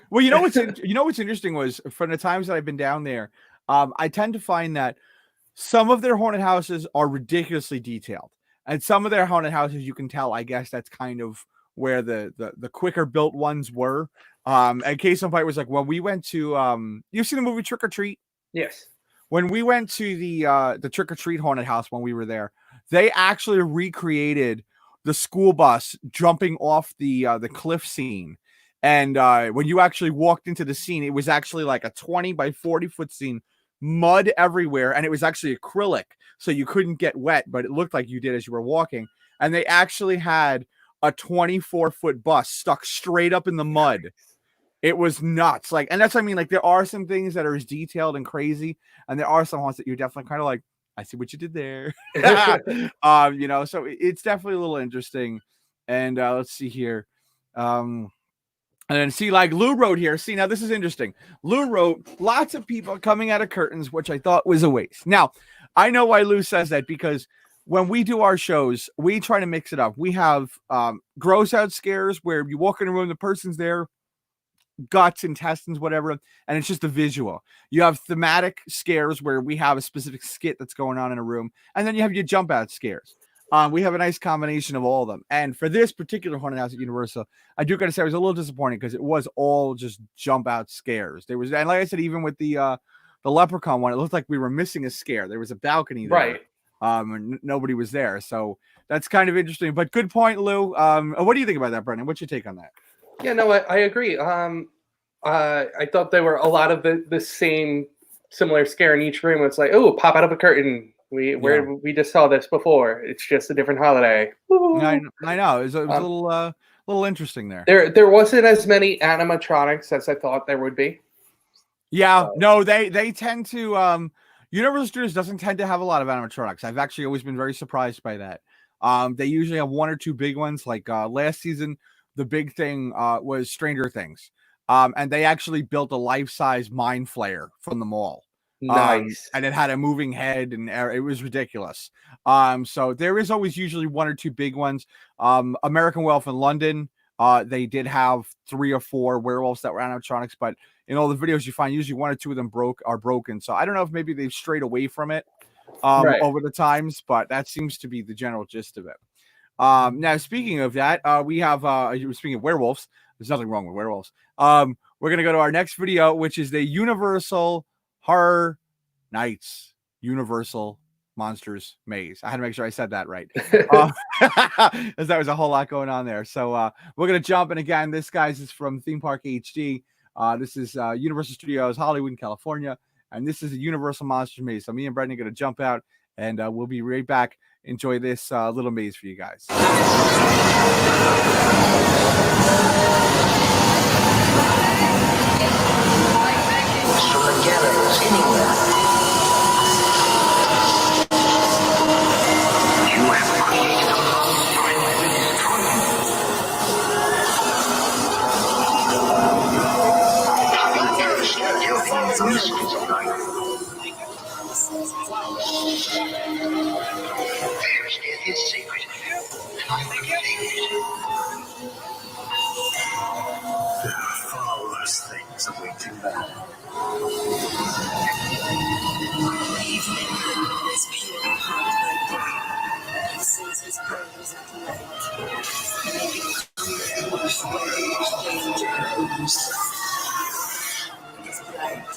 A: Well, what's interesting was from the times that I've been down there, I tend to find that some of their haunted houses are ridiculously detailed, and some of their haunted houses you can tell. I guess that's kind of where the quicker built ones were. And case in point was like when we went to you've seen the movie Trick or Treat?
B: Yes.
A: When we went to the Trick or Treat haunted house when we were there, they actually recreated the school bus jumping off the cliff scene. And when you actually walked into the scene, it was actually like a 20 by 40 foot scene, mud everywhere. And it was actually acrylic. So you couldn't get wet, but it looked like you did as you were walking. And they actually had a 24-foot bus stuck straight up in the mud. It was nuts. Like, and that's what I mean. Like, there are some things that are as detailed and crazy, and there are some ones that you're definitely kind of like, I see what you did there. So it's definitely a little interesting. And let's see here. And then see, like Lou wrote here. See, now this is interesting. Lou wrote lots of people coming out of curtains, which I thought was a waste. Now, I know why Lou says that, because when we do our shows, we try to mix it up. We have gross out scares where you walk in a room, the person's there, guts, intestines, whatever, and it's just a visual. You have thematic scares where we have a specific skit that's going on in a room, and then you have your jump out scares. We have a nice combination of all of them. And for this particular haunted house at Universal, I do gotta say I was a little disappointed because it was all just jump out scares. There was, and like I said, even with the leprechaun one, it looked like we were missing a scare. There was a balcony there. Right. And nobody was there. So that's kind of interesting. But good point, Lou. What do you think about that, Brendan? What's your take on that?
B: Yeah, no, I agree. I thought there were a lot of the same similar scare in each room. It's like, oh, pop out of a curtain. We just saw this before. It's just a different holiday.
A: I know. It was a little interesting there.
B: There wasn't as many animatronics as I thought there would be.
A: Yeah, no, they tend to Universal Studios doesn't tend to have a lot of animatronics. I've actually always been very surprised by that. They usually have one or two big ones. Like last season, the big thing was Stranger Things. And they actually built a life-size mind flayer from the mall.
B: Nice.
A: And it had a moving head, and it was ridiculous. So there is always usually one or two big ones. American Werewolf in London, they did have 3 or 4 werewolves that were animatronics, but in all the videos you find, usually 1 or 2 of them are broken. So I don't know if maybe they've strayed away from it over the times, but that seems to be the general gist of it. Now, speaking of that, we have speaking of werewolves, there's nothing wrong with werewolves. We're gonna go to our next video, which is the Universal Horror Nights Universal Monsters Maze. I had to make sure I said that right, as that was a whole lot going on there. So we're gonna jump in again. This guy's is from Theme Park HD. This is Universal Studios Hollywood, California, and this is a Universal Monsters Maze. So me and Brendan are gonna jump out, and we'll be right back. Enjoy this little maze for you guys.
F: From the gallows anywhere. You have created a monster and will destroy you. You understand your mysteries of life. There's death is sacred, and I will protect it. There are far worse things awaiting them.
G: Is pure heart by day. He sings his prayers at night. May be clear wash away dangers. His bright.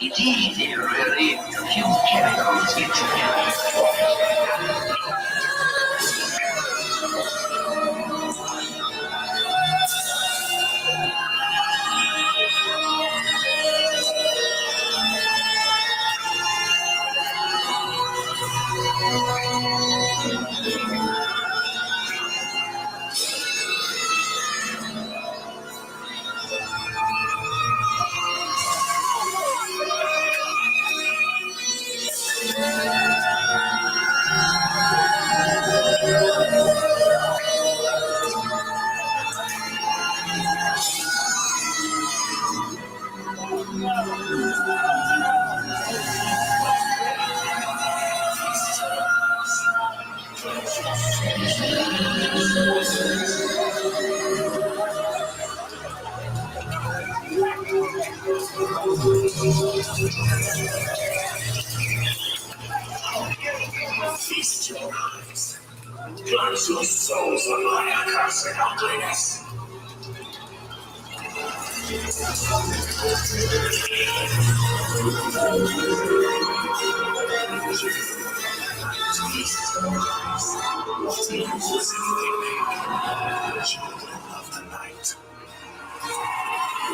F: It's easy, really. A few chemicals get together. Feast your eyes. Plunge your souls on my accursed ugliness. Feast your eyes. What music they make. Children of the night.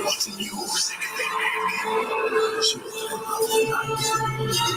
F: What music they make. Children of the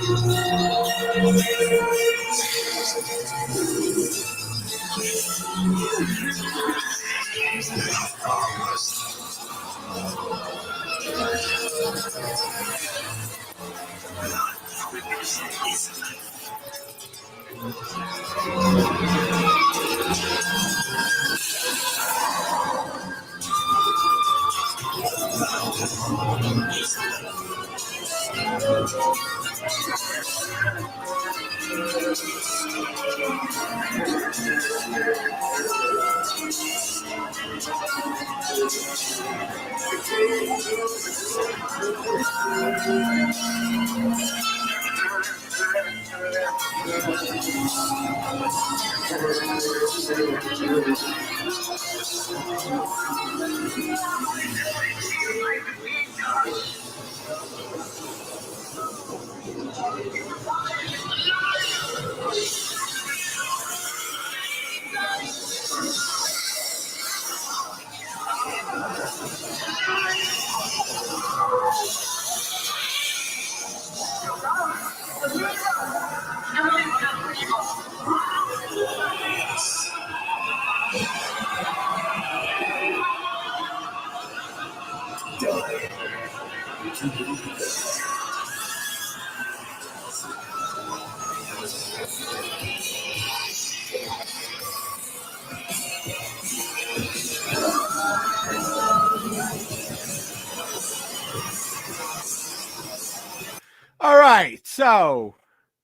A: All right, so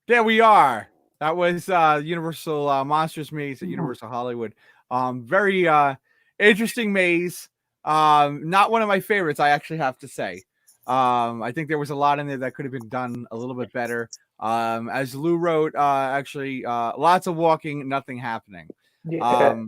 A: there we are. That was Universal Monsters Maze at Universal Hollywood. Very interesting maze. Not one of my favorites, I actually have to say. I think there was a lot in there that could have been done a little bit better. As Lou wrote, actually, lots of walking, nothing happening.
B: Yeah.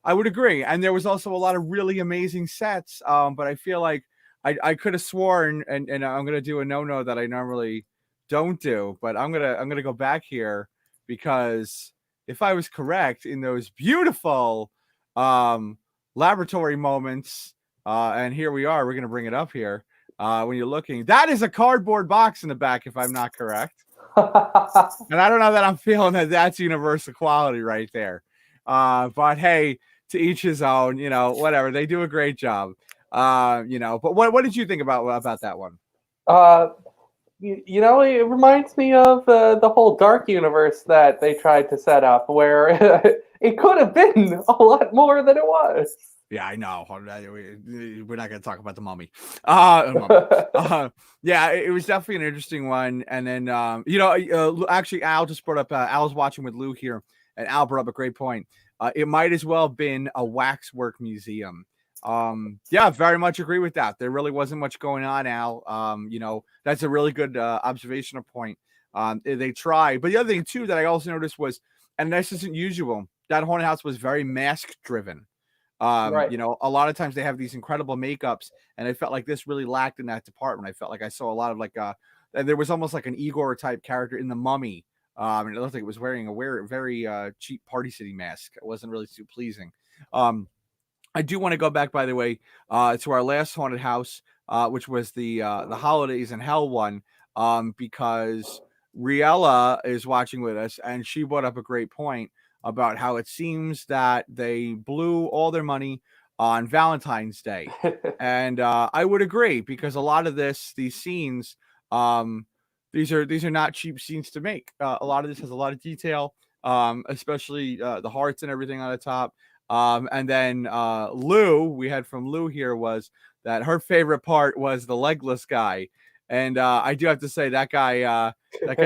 A: I would agree. And there was also a lot of really amazing sets. But I feel like I could have sworn, and I'm gonna do a no that I normally don't do, but I'm gonna go back here, because if I was correct in those beautiful laboratory moments, and here we are, we're gonna bring it up here. When you're looking, that is a cardboard box in the back, if I'm not correct. And I don't know that I'm feeling that that's universal quality right there. But hey, to each his own, whatever. They do a great job. But what did you think about that one?
B: It reminds me of the whole dark universe that they tried to set up, where it could have been a lot more than it was.
A: Yeah, I know. We're not going to talk about the mummy. Yeah, it was definitely an interesting one. And then, actually, Al just brought up, Al's watching with Lou here, and Al brought up a great point. It might as well have been a waxwork museum. Yeah, very much agree with that. There really wasn't much going on, Al. That's a really good observational point. They try. But the other thing, too, that I also noticed was, and this isn't usual, that haunted house was very mask driven.
B: Right.
A: A lot of times they have these incredible makeups, and I felt like this really lacked in that department. I felt like I saw a lot of there was almost like an Igor type character in the Mummy. And it looked like it was wearing a very cheap Party City mask. It wasn't really too pleasing. I do want to go back, by the way, to our last haunted house, which was the Holidayz in Hell one, because Riella is watching with us, and she brought up a great point about how it seems that they blew all their money on Valentine's Day. And I would agree, because a lot of these scenes, these are not cheap scenes to make. A lot of this has a lot of detail, especially the hearts and everything on the top. And then Lou, we had from Lou here, was that her favorite part was the legless guy. And I do have to say that guy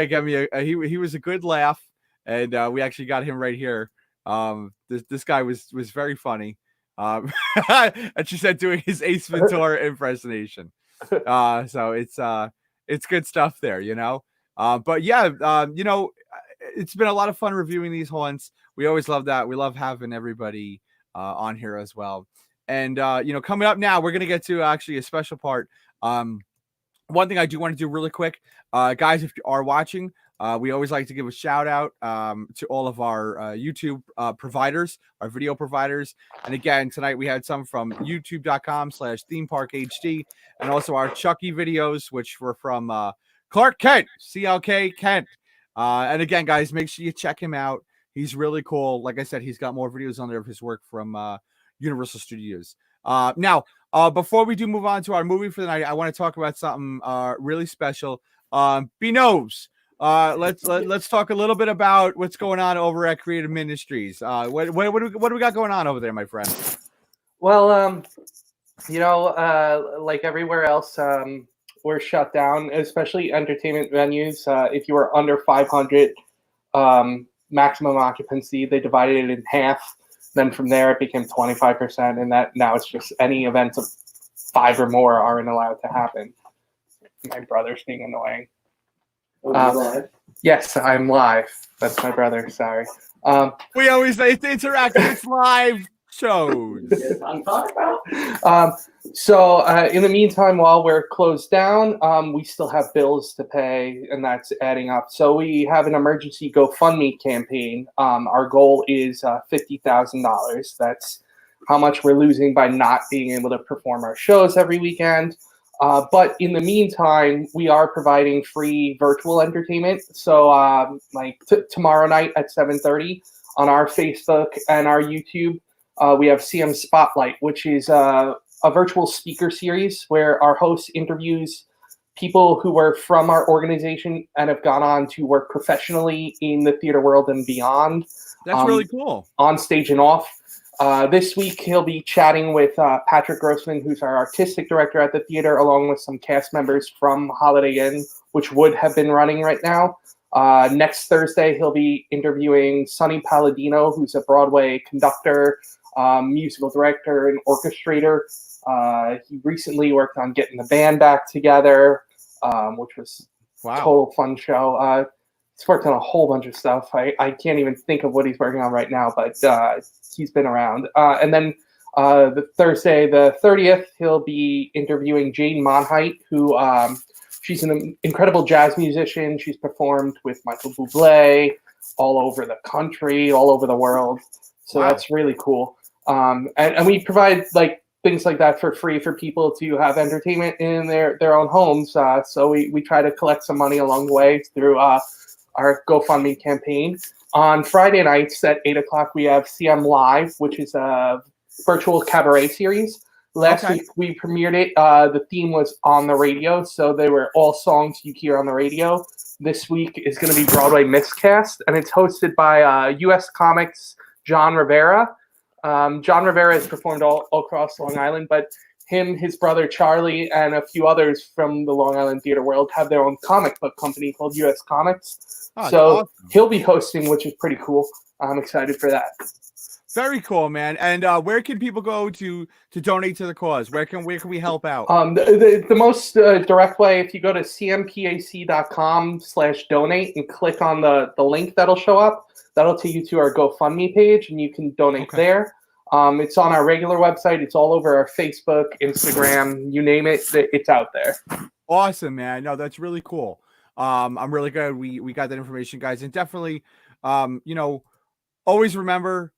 A: gave me he was a good laugh. And we actually got him right here. This guy was very funny. And she said doing his Ace Ventura impersonation. So it's it's good stuff there, but yeah, it's been a lot of fun reviewing these haunts. We always love that. We love having everybody on here as well. And coming up now, we're gonna get to actually a special part. One thing I do want to do really quick, guys, if you are watching, we always like to give a shout out to all of our YouTube providers, our video providers. And again, tonight we had some from youtube.com/themeparkhd, and also our Chucky videos, which were from Clark Kent, CLK Kent. And again, guys, make sure you check him out. He's really cool. Like I said, he's got more videos on there of his work from Universal Studios. Now, before we do move on to our movie for the night, I want to talk about something really special. B-Nose, let's talk a little bit about what's going on over at Creative Ministries. What do we got going on over there, my friend?
B: Well, like everywhere else, we're shut down, especially entertainment venues. If you were under 500 maximum occupancy, they divided it in half. Then from there, it became 25%, and that now it's just any events of 5 or more aren't allowed to happen. My brother's being annoying. Yes, I'm live. That's my brother. Sorry.
A: We always say it's interactive. It's live shows.
B: So in the meantime, while we're closed down, we still have bills to pay, and that's adding up. So we have an emergency GoFundMe campaign. Our goal is $50,000. That's how much we're losing by not being able to perform our shows every weekend. But in the meantime, we are providing free virtual entertainment. So tomorrow night at 7:30 on our Facebook and our YouTube, we have CM Spotlight, which is a virtual speaker series where our host interviews people who were from our organization and have gone on to work professionally in the theater world and beyond.
A: That's really cool.
B: On stage and off. This week, he'll be chatting with Patrick Grossman, who's our artistic director at the theater, along with some cast members from Holiday Inn, which would have been running right now. Next Thursday, he'll be interviewing Sonny Palladino, who's a Broadway conductor, musical director, and orchestrator. He recently worked on getting the band back together, which was a total fun show. He's worked on a whole bunch of stuff. I can't even think of what he's working on right now, but he's been around. And then the Thursday, the 30th, he'll be interviewing Jane Monheit, who she's an incredible jazz musician. She's performed with Michael Bublé all over the country, all over the world. So that's really cool. And we provide things like that for free for people to have entertainment in their own homes. So we try to collect some money along the way through our GoFundMe campaign. On Friday nights at 8 o'clock, we have CM Live, which is a virtual cabaret series. Last week we premiered it. The theme was on the radio, so they were all songs you hear on the radio. This week is going to be Broadway Miscast, and it's hosted by U.S. Comics John Rivera. John Rivera has performed all across Long Island, but him, his brother Charlie, and a few others from the Long Island theater world have their own comic book company called U.S. Comics. So awesome. He'll be hosting, which is pretty cool. I'm excited for that.
A: Very cool, man. And where can people go to donate to the cause? Where can we help out?
B: The most direct way, if you go to cmpac.com/donate and click on the link that'll show up, that'll take you to our GoFundMe page, and you can donate there. It's on our regular website. It's all over our Facebook, Instagram, you name it. It's out there.
A: Awesome, man. No, that's really cool. I'm really glad we got that information, guys. And definitely, always remember,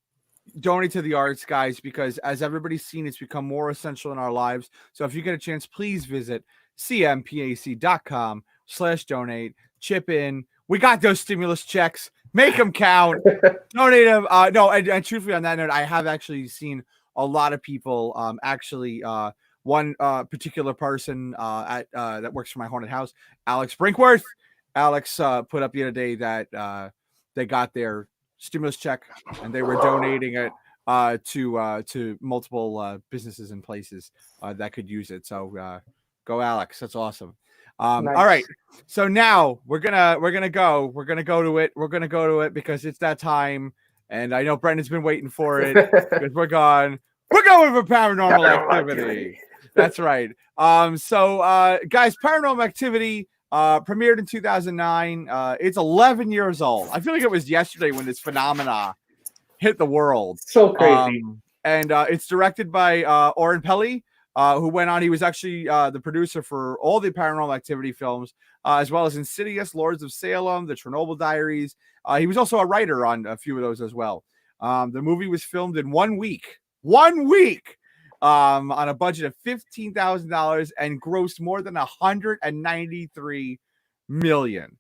A: donate to the arts, guys, because as everybody's seen, it's become more essential in our lives. So if you get a chance, please visit cmpac.com/donate, chip in. We got those stimulus checks. Make them count. Donate them. And truthfully, on that note, I have actually seen a lot of people. One particular person that works for my haunted house, Alex Brinkworth. Alex put up the other day that they got their stimulus check and they were donating it to multiple businesses and places that could use it. So go, Alex. That's awesome. Nice. All right. So now we're gonna go to it because it's that time, and I know Brendan's been waiting for it because we're going for paranormal activity. That's right. So guys, Paranormal Activity premiered in 2009. It's 11 years old. I feel like it was yesterday when this phenomena hit the world.
B: So crazy.
A: And it's directed by Oren Peli, who went on. He was actually the producer for all the Paranormal Activity films, as well as Insidious, Lords of Salem, the Chernobyl Diaries. He was also a writer on a few of those as well. The movie was filmed in 1 week. 1 week! On a budget of $15,000 and grossed more than $193 million.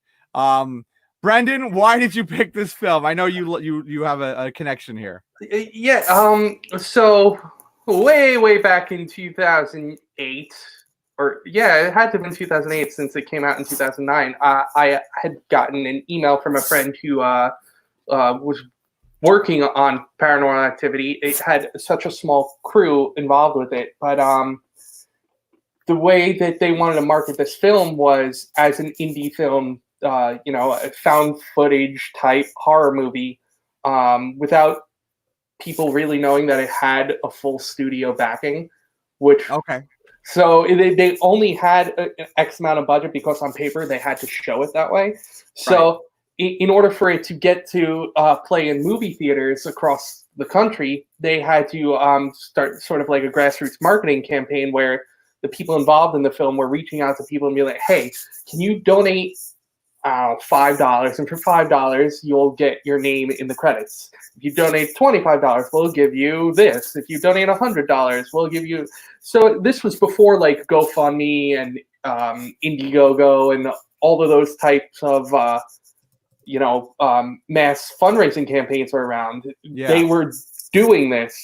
A: Brendan, why did you pick this film? I know you have a connection here.
B: Yeah. So way back in 2008, or yeah, it had to have been 2008 since it came out in 2009. I had gotten an email from a friend who was working on Paranormal Activity. It had such a small crew involved with it, but the way that they wanted to market this film was as an indie film, a found footage type horror movie, without people really knowing that it had a full studio backing. So they only had an X amount of budget because on paper they had to show it that way. So in order for it to get to play in movie theaters across the country, they had to start sort of like a grassroots marketing campaign where the people involved in the film were reaching out to people and be like, hey, can you donate $5? And for $5, you'll get your name in the credits. If you donate $25, we'll give you this. If you donate $100, we'll give you... So this was before like GoFundMe and Indiegogo and all of those types of... mass fundraising campaigns were around. Yeah. They were doing this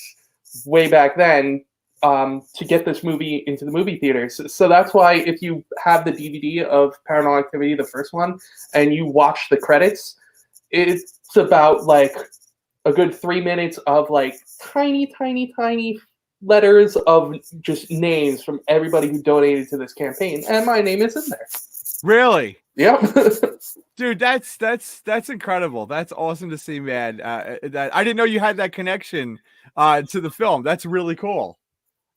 B: way back then to get this movie into the movie theaters. So that's why if you have the DVD of Paranormal Activity, the first one, and you watch the credits, it's about like a good 3 minutes of like tiny letters of just names from everybody who donated to this campaign. And my name is in there.
A: Really?
B: Yep.
A: Dude, that's incredible. That's awesome to see, man. That I didn't know you had that connection to the film. That's really cool.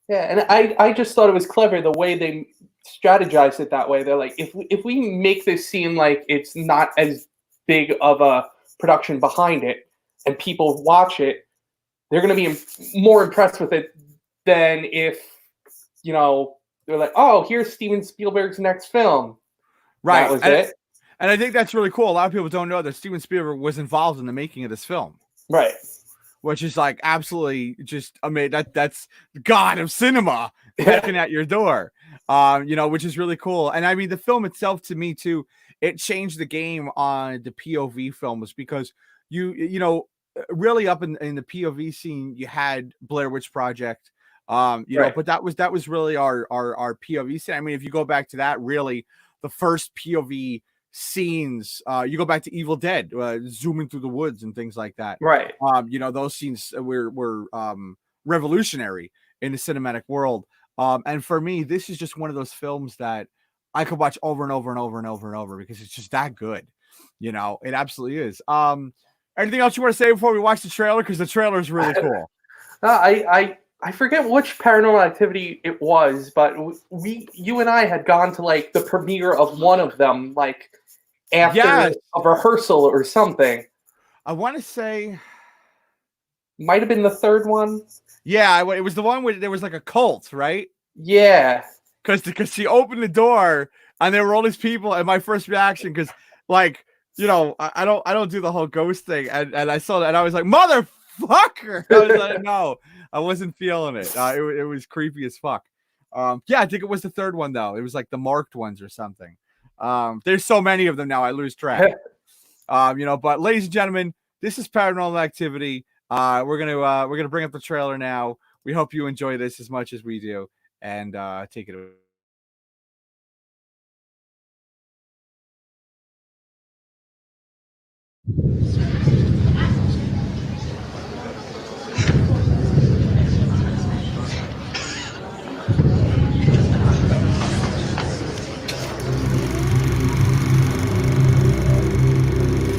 B: Yeah, and I just thought it was clever the way they strategized it that way. They're like, if we make this seem like it's not as big of a production behind it, and people watch it, they're going to be more impressed with it than if, they're like, oh, here's Steven Spielberg's next film.
A: Right.
B: That was it.
A: And I think that's really cool. A lot of people don't know that Steven Spielberg was involved in the making of this film.
B: Right.
A: Which is like absolutely just amazing. That's God of cinema knocking at your door, which is really cool. And I mean, the film itself to me too, it changed the game on the POV films because really up in the POV scene, you had Blair Witch Project, but that was really our POV scene. I mean, if you go back to that, really the first POV scenes, you go back to Evil Dead, zooming through the woods and things like that.
B: Right.
A: Those scenes were revolutionary in the cinematic world. And for me, this is just one of those films that I could watch over and over and over and over and over because it's just that good. It absolutely is. Anything else you want to say before we watch the trailer? Because the trailer is really cool.
B: I forget which Paranormal Activity it was, but you and I had gone to like the premiere of one of them, like after a rehearsal or something.
A: I want to say
B: might have been the third one.
A: Yeah, it was the one where there was like a cult, right?
B: Yeah,
A: because she opened the door and there were all these people, and my first reaction, because like I don't do the whole ghost thing, and I saw that and I was like, motherfucker! I was like, no, I wasn't feeling it. It was creepy as fuck. I think it was the third one though. It was like the marked ones or something. There's so many of them now, I lose track. But ladies and gentlemen, this is Paranormal Activity. We're gonna bring up the trailer now. We hope you enjoy this as much as we do, and take it away.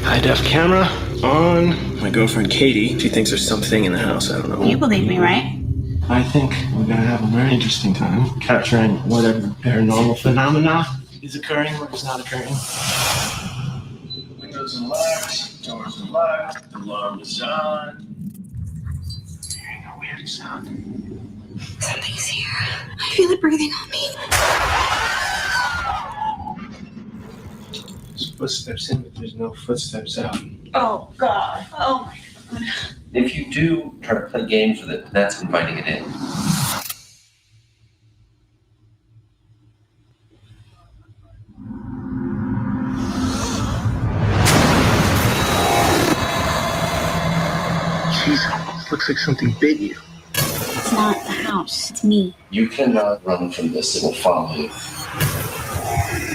H: High-def camera on. My girlfriend Katie, she thinks there's something in the house. I don't know.
I: You believe me, right?
H: I think we're gonna have a very interesting time capturing whatever paranormal phenomena is occurring or is not occurring. Windows are locked, doors are locked, alarm is on. Hearing a weird sound.
G: Something's here. I feel it breathing on me.
H: There's footsteps in, but there's no footsteps out.
E: Oh, God. Oh, my God.
C: If you do try to play games with it, that's inviting it in.
H: Jeez, looks like something bit you.
G: It's not the house. It's me.
C: You cannot run from this. It will follow you.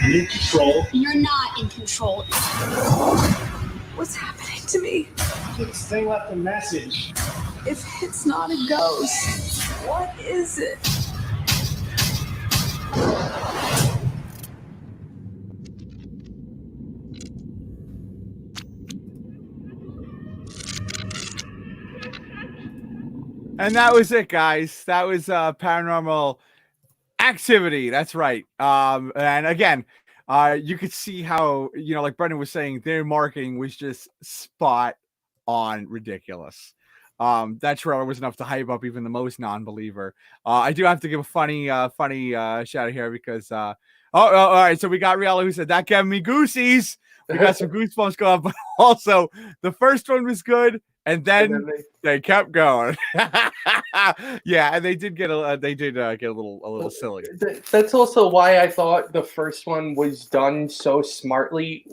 D: I'm in control.
G: You're not in control. What's happening to me?
D: This thing left a message.
G: If it's not a ghost, what is it?
A: And that was it, guys. That was Paranormal Activity. That's right. And again, you could see how, like Brendan was saying, their marketing was just spot on ridiculous. That trailer was enough to hype up even the most non-believer. I do have to give a funny shout out here because all right. So we got Riella who said that gave me goosies. We got some goosebumps going, but also the first one was good. And then they kept going. Yeah, and they did get a little silly.
B: That's also why I thought the first one was done so smartly,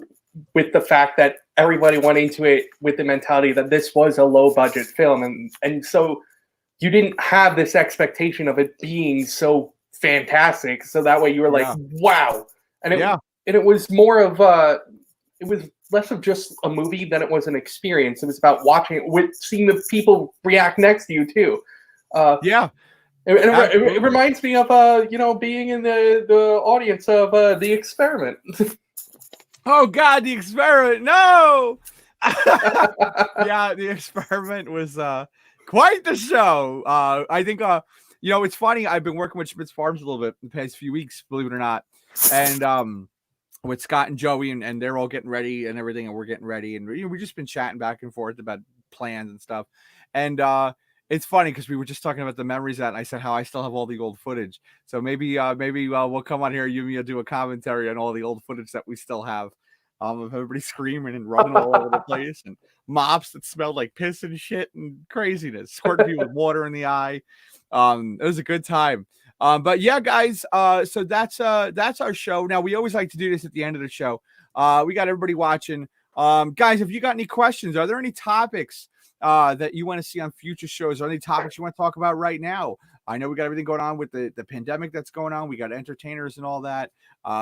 B: with the fact that everybody went into it with the mentality that this was a low budget film, and so you didn't have this expectation of it being so fantastic. So that way you were like, wow, and it was more of it was less of just a movie than it was an experience. It was about watching it, seeing the people react next to you too. It reminds me of being in the audience of The Experiment.
A: Oh God, The Experiment! No. Yeah, The Experiment was quite the show. I think it's funny. I've been working with Schmitz Farms a little bit the past few weeks, believe it or not, and with Scott and Joey, and they're all getting ready and everything, and we're getting ready, and we've just been chatting back and forth about plans and stuff. And it's funny because we were just talking about the memories that, and I said how I still have all the old footage. So maybe we'll come on here, you and me will do a commentary on all the old footage that we still have, of everybody screaming and running all over the place, and mops that smelled like piss and shit and craziness, squirting people with water in the eye. It was a good time. But yeah, guys, so that's our show. Now, we always like to do this at the end of the show. We got everybody watching. Guys, if you got any questions, are there any topics that you want to see on future shows, or any topics you want to talk about right now? I know we got everything going on with the pandemic that's going on. We got entertainers and all that.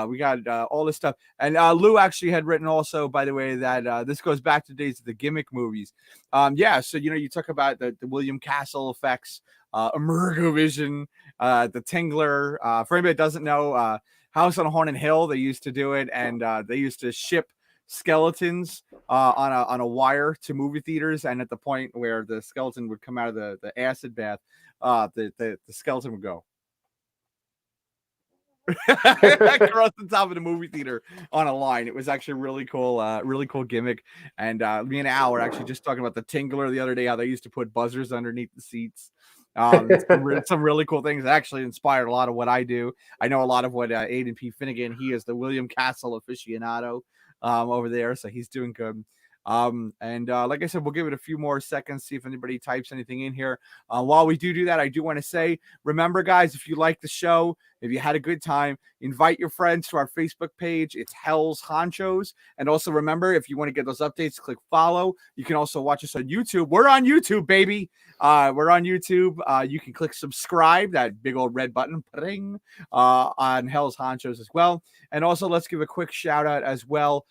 A: We got all this stuff. And Lou actually had written also, by the way, that this goes back to the days of the gimmick movies. So, you talk about the William Castle effects, Emergovision, the Tingler. For anybody that doesn't know, House on Haunted Hill, they used to do it, and they used to ship skeletons on a wire to movie theaters, and at the point where the skeleton would come out of the acid bath, the skeleton would go across the top of the movie theater on a line. It was actually really cool gimmick. And me and Al were actually just talking about the Tingler the other day, how they used to put buzzers underneath the seats. Some really cool things that actually inspired a lot of what I do. I know a lot of what Aiden P. Finnegan, he is the William Castle aficionado over there, so he's doing good. Like I said, we'll give it a few more seconds, see if anybody types anything in here. While we do that, I do want to say, remember, guys, if you like the show, if you had a good time, invite your friends to our Facebook page. It's Hell's Honchos. And also remember, if you want to get those updates, click follow. You can also watch us on YouTube. We're on YouTube, baby. We're on YouTube. You can click subscribe, that big old red button, on Hell's Honchos as well. And also, let's give a quick shout out as well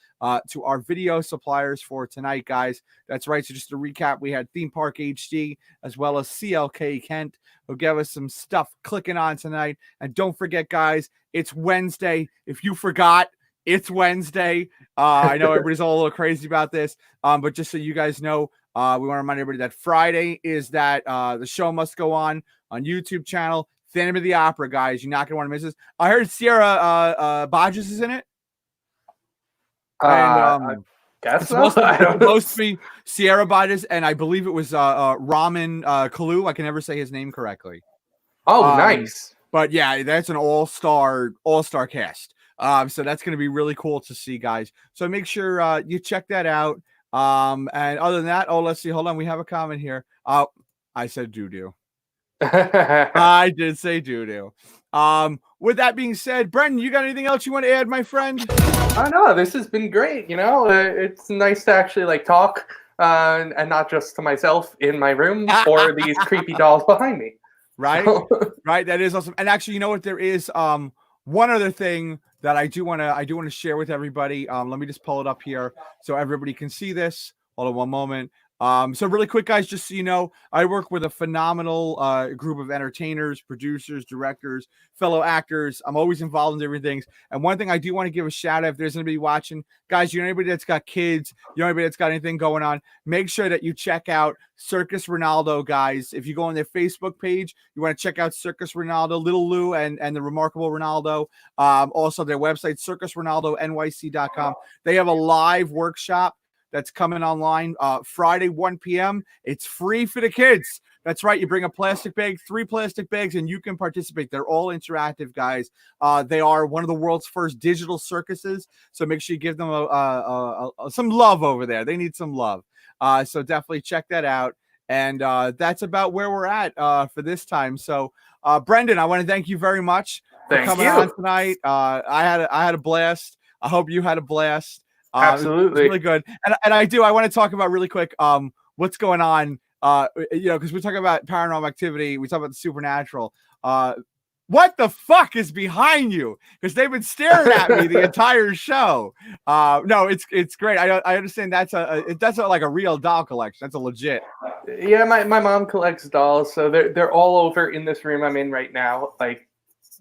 A: to our video suppliers for tonight, guys. That's right. So just to recap, we had Theme Park HD as well as CLK Kent, who gave us some stuff clicking on tonight. And don't forget, guys, it's Wednesday. If you forgot, it's Wednesday. I know everybody's all a little crazy about this, but just so you guys know, we want to remind everybody that Friday is that the show must go on YouTube channel. Phantom of the Opera, guys. You're not gonna want to miss this. I heard Sierra Bodges is in it. And
B: Guess
A: it's
B: so.
A: supposed to be Sierra Bodges, and I believe it was Ramen Kalu. I can never say his name correctly.
B: Oh, nice.
A: But yeah, that's an all-star cast. So that's going to be really cool to see, guys. So make sure you check that out. And other than that, let's see. Hold on, we have a comment here. I said doo-doo. I did say doo-doo. With that being said, Brendan, you got anything else you want to add, my friend?
B: I know this has been great. You know, it's nice to actually like talk and not just to myself in my room or these creepy dolls behind me.
A: Right, right. That is awesome. And actually, you know what? There is one other thing that I do want to share with everybody. Let me just pull it up here so everybody can see this. Hold on one moment. So really quick, guys, just so you know, I work with a phenomenal group of entertainers, producers, directors, fellow actors. I'm always involved in different things. And one thing I do want to give a shout out, if there's anybody watching, guys, you know, anybody that's got kids, you know, anybody that's got anything going on, make sure that you check out Circus Ronaldo, guys. If you go on their Facebook page, you want to check out Circus Ronaldo, Little Lou and the Remarkable Ronaldo. Also their website, circusronaldoNYC.com. They have a live workshop that's coming online Friday, 1 p.m. It's free for the kids. That's right. You bring a plastic bag, 3 plastic bags, and you can participate. They're all interactive, guys. They are one of the world's first digital circuses. So make sure you give them some love over there. They need some love. So definitely check that out. And that's about where we're at for this time. So Brendan, I want to thank you very much for coming on tonight. I had a blast. I hope you had a blast.
B: Absolutely.
A: It's really good. And I want to talk about really quick what's going on, you know, because we're talking about paranormal activity, we talk about the supernatural. What the fuck is behind you? Because they've been staring at me the entire show. No, it's great. I understand that's like a real doll collection. That's a legit.
B: Yeah, my mom collects dolls, so they're all over in this room I'm in right now. Like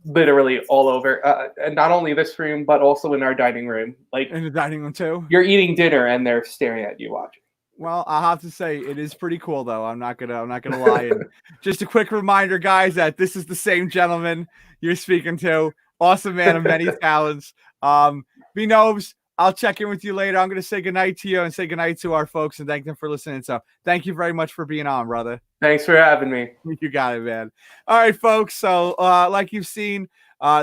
B: literally all over, and not only this room but also in our dining room. Like
A: in the dining room too.
B: You're eating dinner and they're staring at you watching.
A: Well, I'll have to say it is pretty cool, though. I'm not gonna lie. And just a quick reminder, guys, that this is the same gentleman you're speaking to. Awesome man of many talents. B-Nobes, I'll check in with you later. I'm gonna say goodnight to you and say goodnight to our folks and thank them for listening. So thank you very much for being on, brother.
B: Thanks for having me.
A: You got it, man. All right, folks. So like you've seen,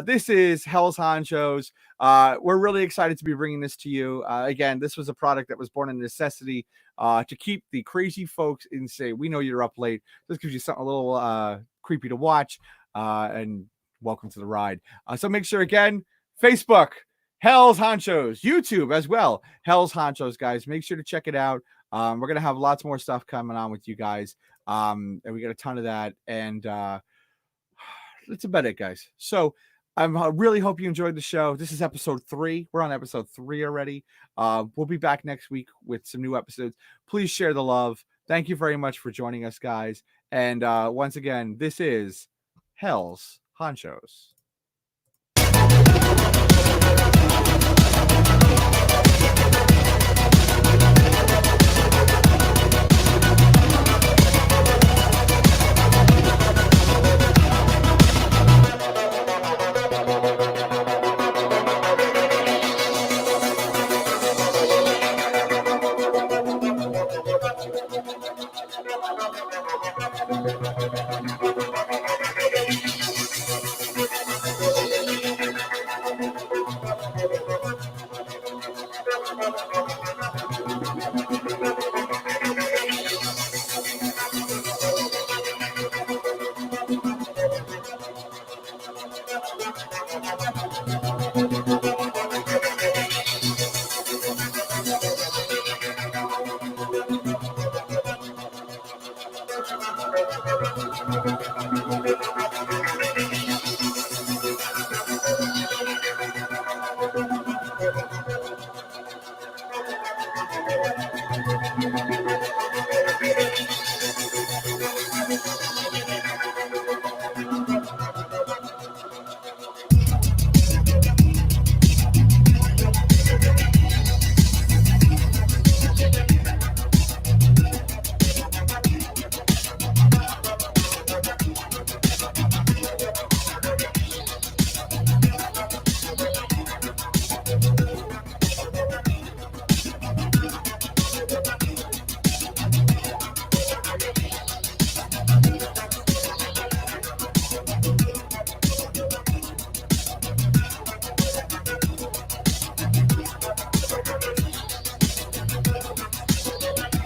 A: this is Hell's Honchos. We're really excited to be bringing this to you. Again, this was a product that was born in necessity to keep the crazy folks insane. We know you're up late. This gives you something a little creepy to watch. And welcome to the ride. So make sure, again, Facebook, Hell's Honchos, YouTube as well, Hell's Honchos, guys. Make sure to check it out. We're going to have lots more stuff coming on with you guys. And we got a ton of that. And that's about it, guys. So I really hope you enjoyed the show. This is episode 3. We're on episode 3 already. We'll be back next week with some new episodes. Please share the love. Thank you very much for joining us, guys. And once again, this is Hell's Honchos.